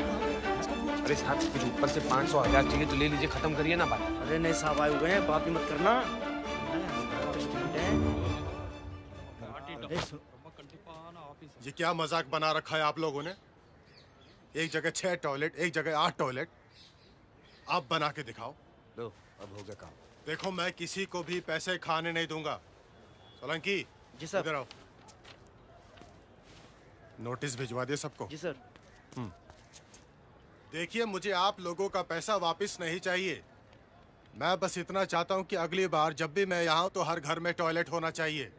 अरे साहब कुछ ऊपर से 500,000 चाहिए तो ले लीजिए, खत्म करिए ना बात। अरे नहीं साहब आए हुए हैं, बात भी मत करना। ये क्या मजाक बना रखा है आप लोगों ने? एक जगह 6 टॉयलेट, एक जगह 8 टॉयलेट। आप बना के दिखाओ। लो अब हो गया काम। देखो मैं किसी को भी पैसे खाने नहीं दूंगा। सोलंकी जी सर। इधर आओ। नोटिस भिजवा दिए सबको? जी सर। देखिए मुझे आप लोगों का पैसा वापस नहीं चाहिए। मैं बस इतना चाहता हूँ कि अगली बार जब भी मैं यहाँ तो हर घर में टॉयलेट होना चाहिए।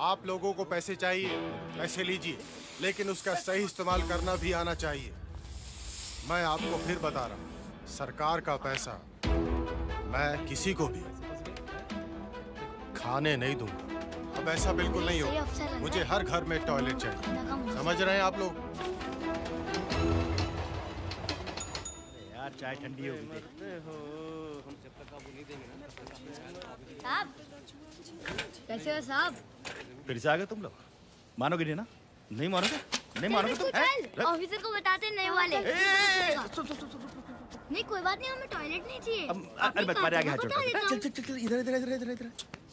आप लोगों को पैसे चाहिए, पैसे लीजिए, लेकिन उसका सही इस्तेमाल करना भी आना चाहिए। मैं आपको फिर बता रहा हूँ, सरकार का पैसा मैं किसी को भी खाने नहीं दूंगा। अब ऐसा बिल्कुल नहीं होगा। मुझे हर घर में टॉयलेट चाहिए। समझ रहे हैं आप लोग? यार चाय ठंडी हो गई। साहब कैसे हो साहब? फिर से आ गए तुम लोग? मानोगे नहीं ना? नहीं मानोगे? नहीं मानोगे तुम? ऑफिसर को बताते नहीं वाले। नहीं कोई बात नहीं, हमें टॉयलेट नहीं चाहिए। अरे मत मारे, आगे हाथ जोड़। चल चल चल इधर इधर इधर इधर इधर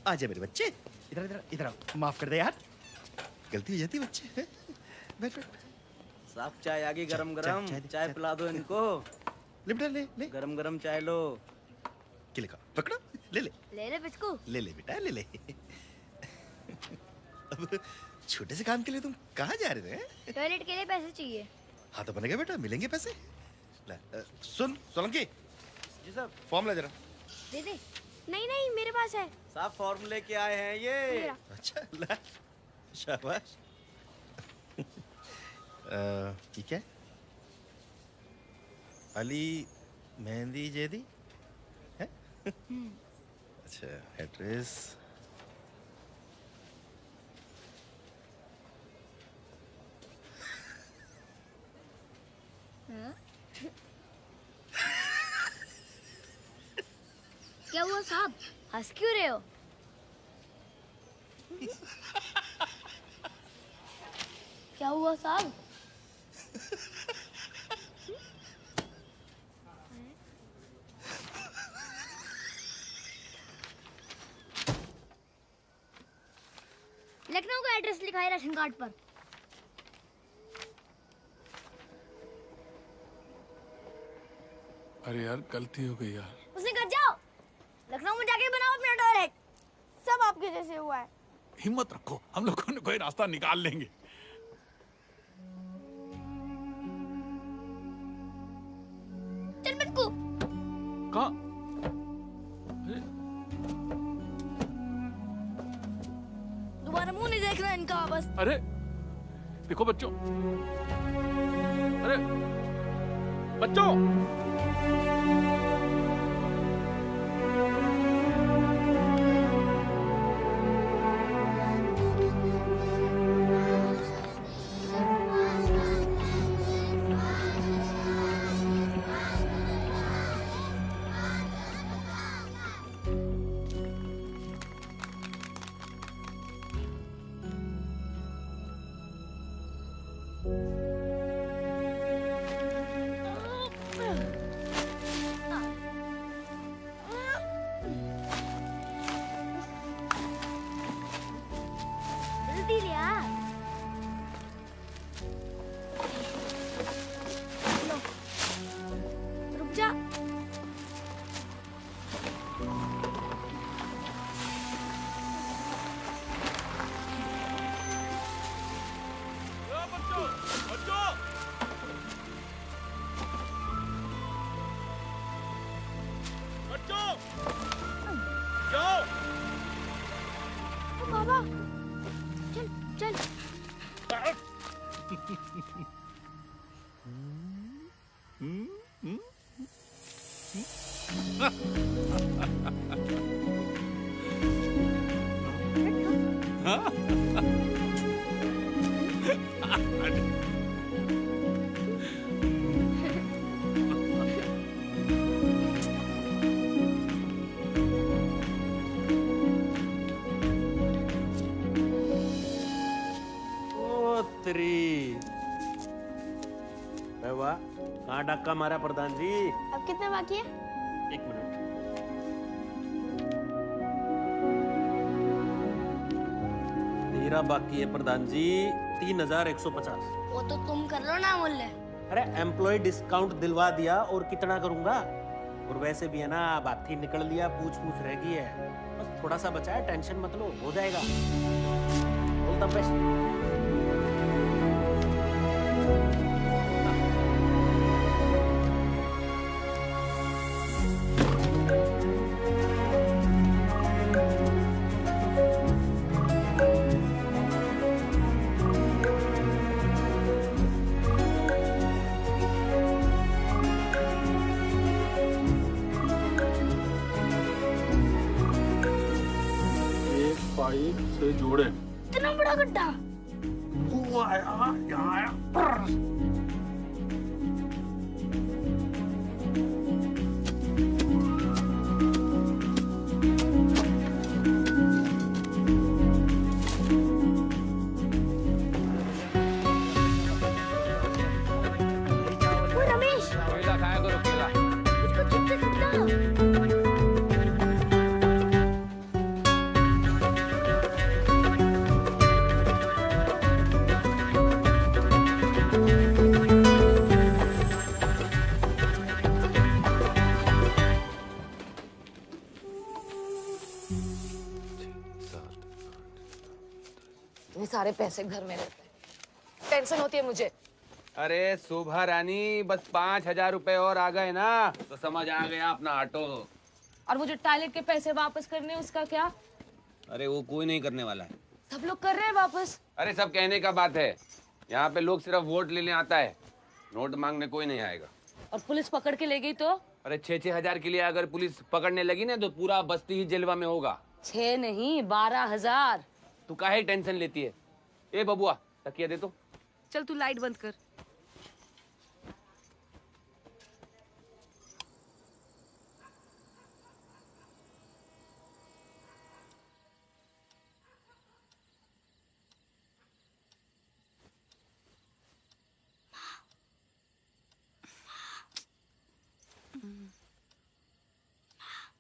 आ जा मेरे बच्चे। इधर इधर इधर आओ। माफ कर दे यार, गलती हो जाती है बच्चे। बैठ बैठ। साहब चाय आ गई गरम गरम, चाय पिला दो इनको। ले बेटा ले ले। गरम गरम चाय लो। किले का पकड़ो, ले ले ले बिस्कू। ले ले बेटा ले ले। अब छोटे से काम के लिए तुम कहाँ जा रहे थे? टॉयलेट के लिए पैसे चाहिए। हाँ तो बनेगा बेटा, मिलेंगे पैसे। सुन सोलंकी जी सर। फॉर्म ले जरा। दे दे। नहीं नहीं मेरे पास है। साहब फॉर्म लेके आए हैं ये। अच्छा ला, शाबाश। ठीक है। अली मेहंदी जैदी है? अच्छा एड्रेस क्या हुआ साहब, हंस क्यों रहे हो? क्या हुआ साहब? लखनऊ का एड्रेस लिखा है राशन कार्ड पर। अरे यार गलती हो गई यार। उसने घर जाओ, लखनऊ में जाके बनाओ अपना टॉयलेट। सब आपके जैसे हुआ है। हिम्मत रखो, हम लोग कोई रास्ता निकाल लेंगे। चल मिट्टू। कहाँ? दोबारा मुंह नहीं देखना इनका बस। अरे देखो बच्चों, अरे बच्चों, जल्दी ले यार। लो, रुक जा। बच्चों, बच्चों, बच्चों, जाओ। ओ बाबा, चल चल। वाह, कहाँ डक्का मारा प्रधान जी। अब कितना बाकी है? 1 मिनट। तेरा बाकी है प्रधान जी 3150। वो तो तुम कर लो ना मूल्य। अरे एम्प्लॉय डिस्काउंट दिलवा दिया और कितना करूंगा। और वैसे भी है ना, बाथी निकल लिया, पूछ रह गई है, बस थोड़ा सा बचा है, टेंशन मत लो, हो जाएगा। All the best. पाइप से जोड़े। इतना बड़ा गड्ढा। वो आया, यहाँ आया। वो रमेश। केला खाया करो, केला। इसको चुप से समझाओ। इतने सारे पैसे घर में रहते हैं, टेंशन होती है मुझे। अरे शोभा रानी, बस 5000 रुपए और आ गए ना तो समझ आ गया अपना ऑटो। और वो जो टॉयलेट के पैसे वापस करने उसका क्या? अरे वो कोई नहीं करने वाला है। सब लोग कर रहे हैं वापस। अरे सब कहने का बात है, यहाँ पे लोग सिर्फ वोट लेने आता है, नोट मांगने कोई नहीं आएगा। और पुलिस पकड़ के ले गई तो? अरे 6-6 हजार के लिए अगर पुलिस पकड़ने लगी ना तो पूरा बस्ती ही जेलवा में होगा। 6 नहीं 12,000। तू काहे टेंशन लेती है? ए बबुआ, तकिया दे तो। चल तू लाइट बंद कर।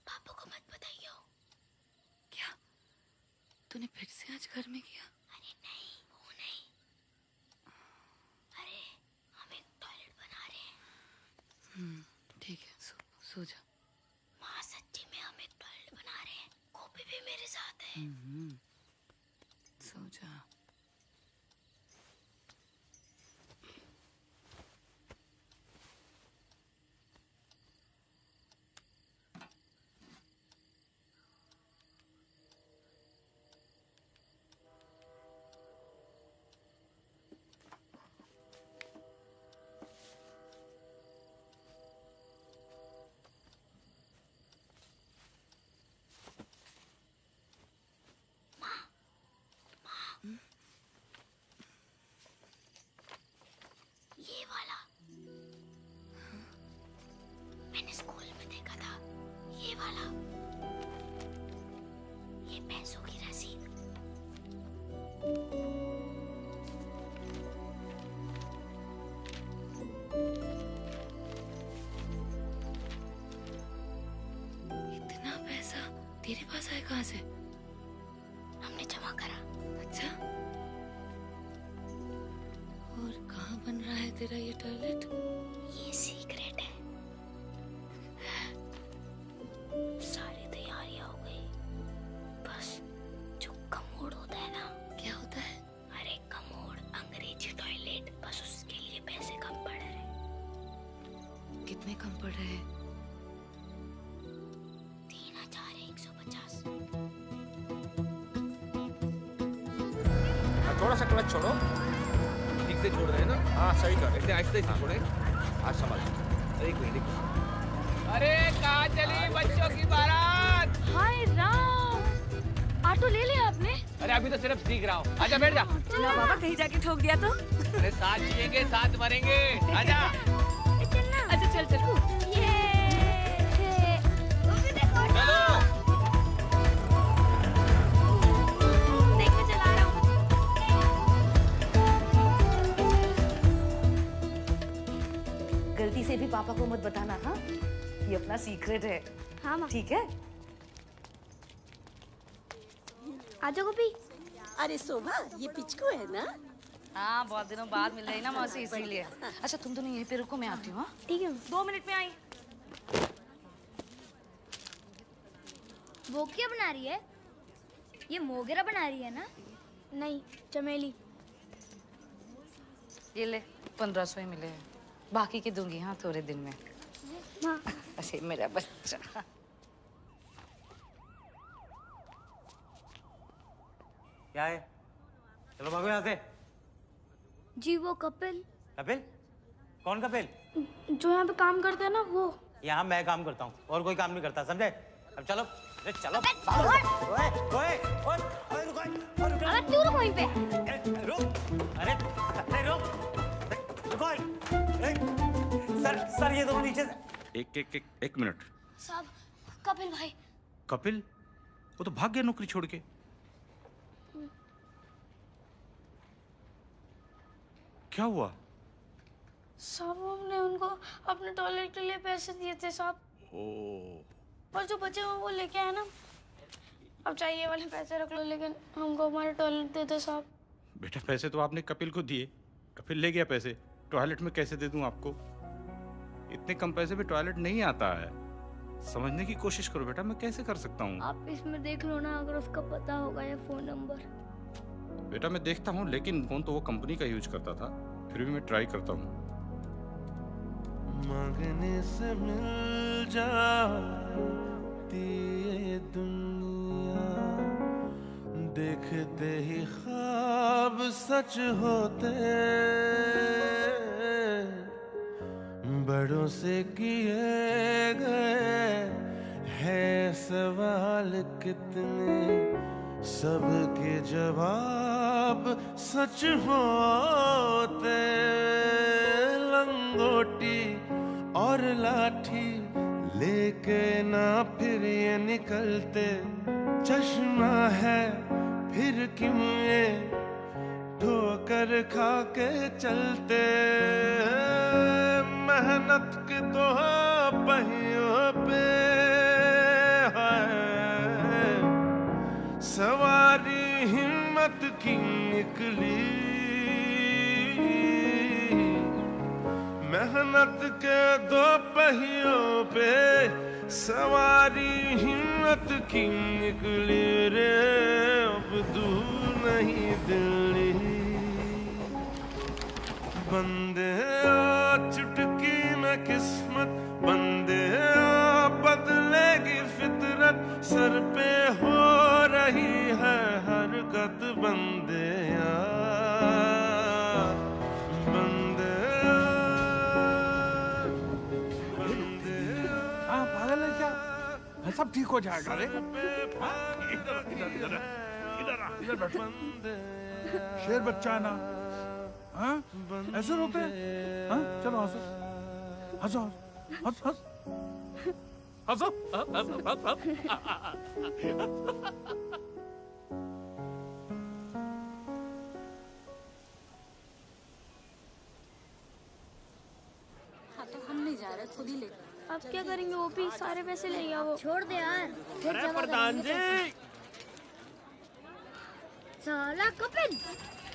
पापा को मत बताइयो। क्या तूने फिर से आज घर में किया? अरे नहीं, वो नहीं। अरे हम एक टॉयलेट बना रहे हैं। ठीक है, सो जा। माँ सच्ची में हम एक टॉयलेट बना रहे हैं। गोपी भी मेरे साथ है। तेरा ये टॉयलेट? ये सीक्रेट है। सारी तैयारियां हो गई, बस जो कमोड होता है ना। क्या होता है? अरे कमोड, अंग्रेजी टॉयलेट, बस उसके लिए पैसे कम पड़ रहे हैं। कितने कम पड़ रहे हैं? 3150। थोड़ा सा क्लच छोड़ो, ठीक से छोड़ रहे हैं ना? हाँ सही कर, ऐसे आहिस्ते से छोड़े। आज संभाल, एक मिनट। अरे कहाँ चली बच्चों की बारात? हाय राम, ऑटो ले लिया आपने? अरे अभी तो सिर्फ सीख रहा हूँ, आजा बैठ जा। चलो बाबा, कहीं जाके ठोक दिया तो? अरे साथ जिएंगे साथ मरेंगे, आजा। अच्छा चल चल। चलो। देख मैं चला रहा हूँ। गलती से भी पापा को मत बताना, हाँ? ये अपना सीक्रेट है। हाँ माँ। ठीक है? आजा गोपी। अरे शोभा, ये पिचकू है ना? हाँ, बहुत दिनों बाद मिल रही ना मौसी, इसीलिए। अच्छा तुम दोनों यहीं पे रुको, मैं आती हूँ। हाँ ठीक है, 2 मिनट में आई। वो क्या बना रही है? ये मोगरा बना रही है ना? नहीं, चमेली। ये ले, 1500 ही मिले हैं, बाकी के दूंगी हाँ थोड़े दिन में। हाँ। अरे मेरा बच्चा। क्या है? चलो भागो यहाँ से। जी वो कपिल। कपिल? कौन कपिल? जो यहाँ पे काम करता है ना, वो। यहाँ मैं काम करता हूँ और कोई काम नहीं करता, समझे? अब चलो, अरे चलो। अबे तू रुक वहीं पे। रुक, अरे रुक, रुको। सर ये दोनों नीचे से। एक मिनट। साहब, कपिल भाई। कपिल? वो तो भाग गया नौकरी छोड़ के। क्या हुआ? साहब हमने उनको अपने टॉयलेट के लिए पैसे दिए थे साहब। और जो बचे वो लेके आए ना। अब चाहिए वाले पैसे रख लो, लेकिन हमको हमारे टॉयलेट दे दो साहब। बेटा पैसे तो आपने कपिल को दिए, कपिल ले गया पैसे, टॉयलेट में कैसे दे दूं आपको? इतने कम पैसे में टॉयलेट नहीं आता है, समझने की कोशिश करो बेटा, मैं कैसे कर सकता हूँ? आप इसमें देख लो ना, अगर उसका पता होगा या फोन नंबर। बेटा मैं देखता हूँ, लेकिन फोन तो वो कंपनी का यूज करता था, फिर भी मैं ट्राई करता हूँ। मांगने से मिल जाती ये दुनिया, देखते ही ख्वाब सच होते, बड़ों से किए गए हैं सवाल कितने, सबके जवाब सच होते, लंगोटी और लाठी लेके ना फिर ये निकलते, चश्मा है फिर क्यों ये ठोकर खा के चलते, मेहनत के तो पहियों पे है सवारी हिम्मत की निकली, मेहनत के 2 पहियों पे सवारी हिम्मत की निकली रे, अब दूर नहीं दिल्ली, बंदे चुटकी में किस्मत, बंदे बदलेगी फितरत, सर पे हो रही है हरकत, बंदे सब ठीक हो जाएगा रे। इधर बैठो। शेर बच्चा है ना, हाँ? ऐसे रोते हैं? हाँ? चलो हंसो, हंसो, हंस हंस हंसो, हाँ तो हम नहीं जा रहे, खुद ही लेकर। अब क्या करेंगे? वो भी सारे पैसे ले गया वो। छोड़ दे यार, फिर जमा प्रधान करेंगे जी। पैसे। साला कपिल,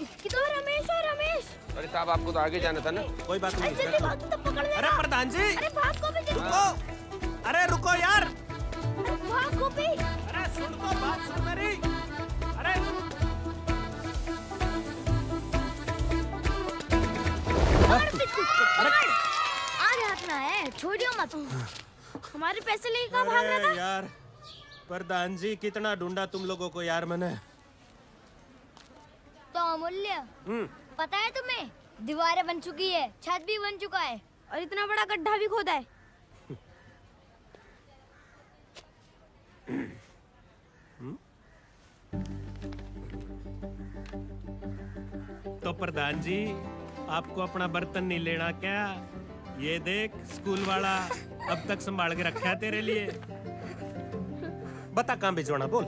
इसकी तो रमेश और रमेश रमेश। अरे साहब आपको तो आगे जाना था ना। कोई बात नहीं। जल्दी भाग तो पकड़ लेना। अरे प्रधान जी, अरे भाग गोपी जल्दी। रुको। अरे रुको यार। अरे भाग गोपी। अरे सुन तो बात सुन मेरी। अरे आगे हाथ ना है, छोड़ियो मत। हमारे पैसे लेके कहाँ भाग रहा था? यार प्रधान जी कितना ढूंढा तुम लोगों को यार मैंने। तो अमूल्य, पता है तुम्हें दीवारें बन चुकी है, छत भी बन चुका है और इतना बड़ा गड्ढा भी खोदा है। तो प्रधान जी आपको अपना बर्तन नहीं लेना क्या? ये देख स्कूल वाला अब तक संभाल के रखा है तेरे लिए। बता कहाँ भिजवाना बोल।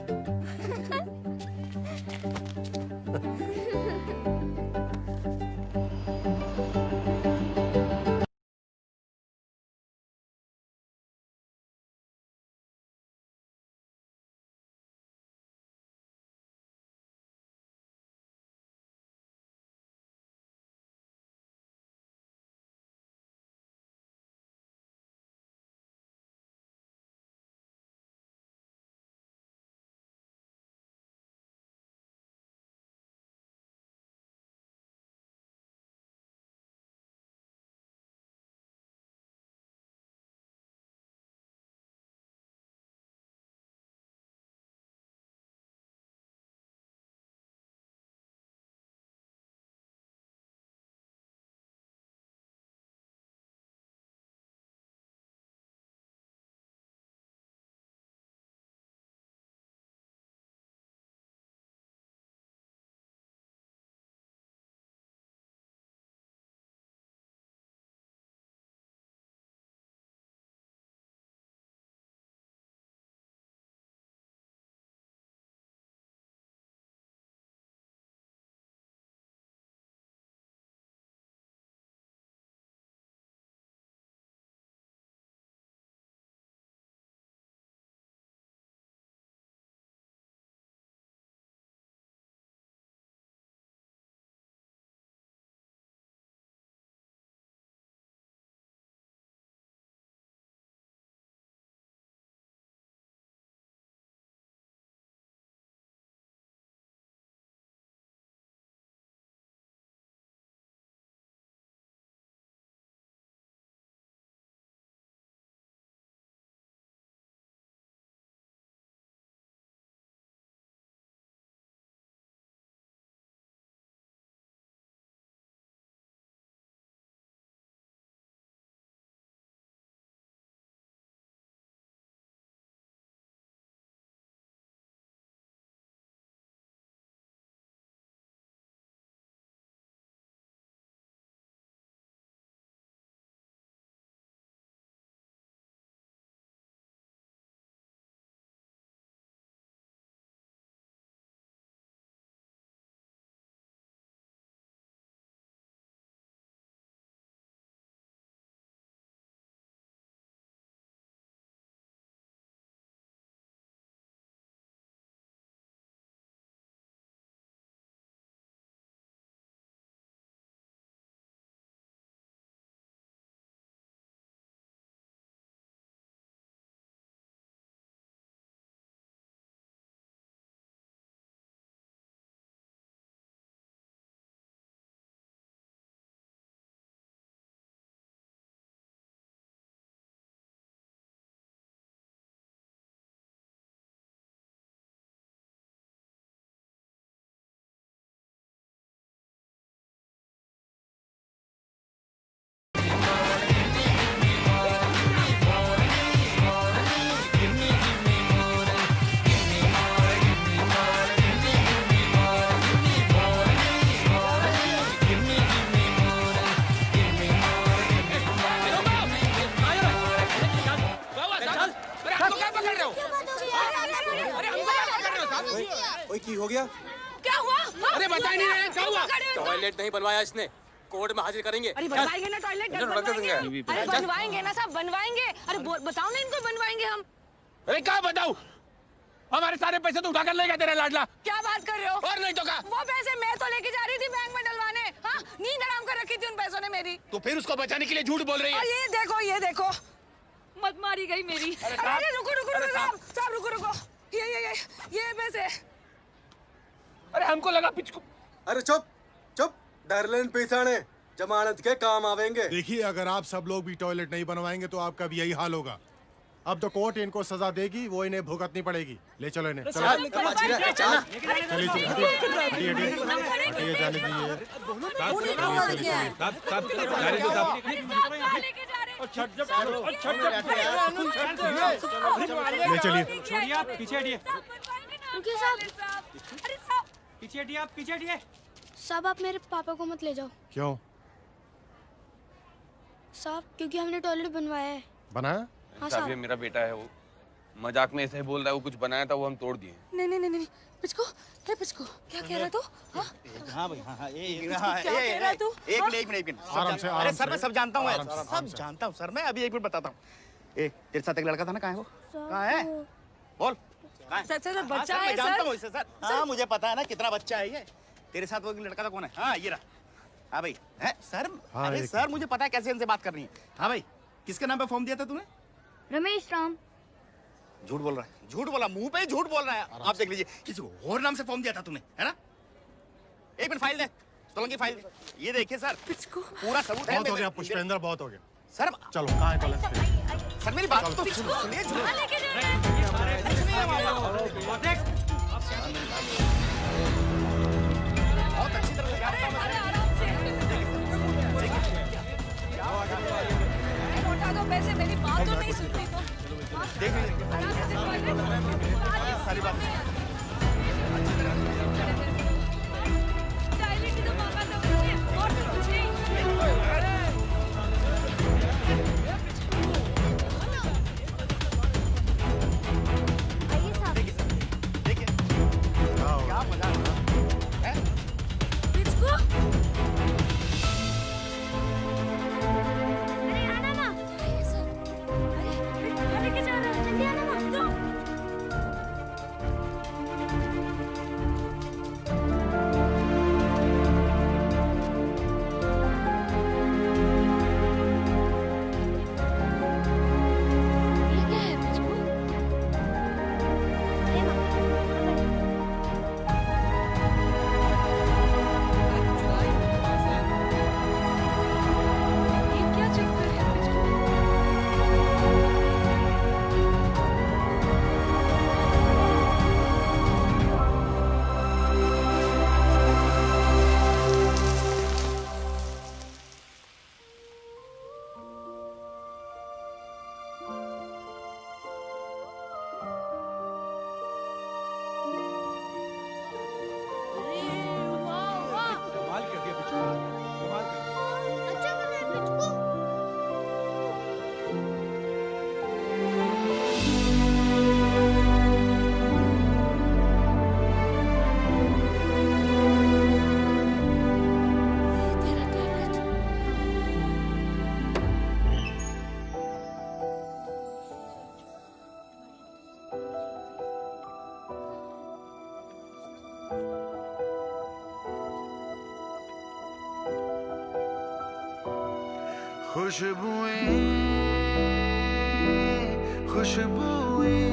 ओए की हो गया? क्या हुआ? अरे बता नहीं रहे क्या हुआ? टॉयलेट नहीं बनवाया इसने, कोर्ट में हाजिर करेंगे। अरे बनवाएंगे ना टॉयलेट, अरे बनवाएंगे ना साहब, बनवाएंगे। अरे बताओ ना इनको, बनवाएंगे हम। अरे क्या बताऊं? हमारे सारे पैसे तो उठा कर ले गया तेरा लाडला। क्या बात कर रहे हो? और नहीं तो क्या? वो पैसे मैं तो लेके जा रही थी बैंक में डलवाने। हाँ, तो फिर उसको बचाने के लिए झूठ बोल रही है। ये देखो मत मारी गई मेरी। अरे रुको साहब रुको ये पैसे। अरे हमको लगा पिचकू। अरे चुप डार्लिन पेशाने जमानत के काम आवेंगे। देखिए, अगर आप सब लोग भी टॉयलेट नहीं बनवाएंगे तो आपका भी यही हाल होगा। अब तो कोर्ट इनको सजा देगी, वो इन्हें भुगतनी पड़ेगी। ले चलो इन्हें। चलिए जाने दीजिए। छोड़िए आप, पीछे हटिए। रुकिए साहब, पीछे हटिए आप, पीछे हटिए। साहब आप मेरे पापा को मत ले जाओ। क्यों? साहब क्योंकि हमने टॉयलेट बनवाया है। बनाया? हाँ साहब, ये मेरा बेटा है, वो मजाक में ऐसे बोल रहा है, वो कुछ बनाया था वो हम तोड़ दिए। नहीं पिचको क्या कह रहा तू? हाँ भाई हाँ क्या कह रहा तू? एक मिनट अरे सर मैं सब जानता हूँ, सब जानता हूँ सर मैं। अभी एक मिनट बताता हूँ। तेरे साथ एक लड़का था ना, कहाँ है वो? कहाँ है बोल। सर बच्चा है। मैं जानता हूँ इसे सर। हाँ मुझे पता है ना कितना बच्चा है ये। तेरे साथ वो लड़का था कौन है? हाँ ये रहा। हाँ भाई है सर। अरे सर मुझे पता है कैसे इनसे बात करनी है। हाँ भाई किसके नाम पे फॉर्म दिया था तूने? रमेश राम। झूठ बोल रहा है, झूठ बोला, मुंह पे झूठ बोल रहा है। आप देख लीजिए, किसी को और नाम से फॉर्म दिया था तूने, है ना? एक मिनट फाइल दे, सोलंकी फाइल। ये देखिए सर, पूरा सबूत है। बहुत हो गया पुष्पेंद्र, बहुत हो गया सर। चलो कहाँ है कॉलेज? सर मेरी बात तो सुनिए। बहुत अच्छी तरह लौटा दो पैसे, मेरी बात तो नहीं सुनती तो। देख सारी बात खुशबुएं खुशबुएं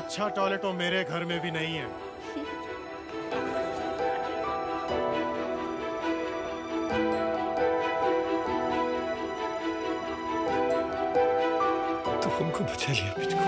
अच्छा टॉयलेट तो मेरे घर में भी नहीं है। तो हमको बचा लिया मुझको।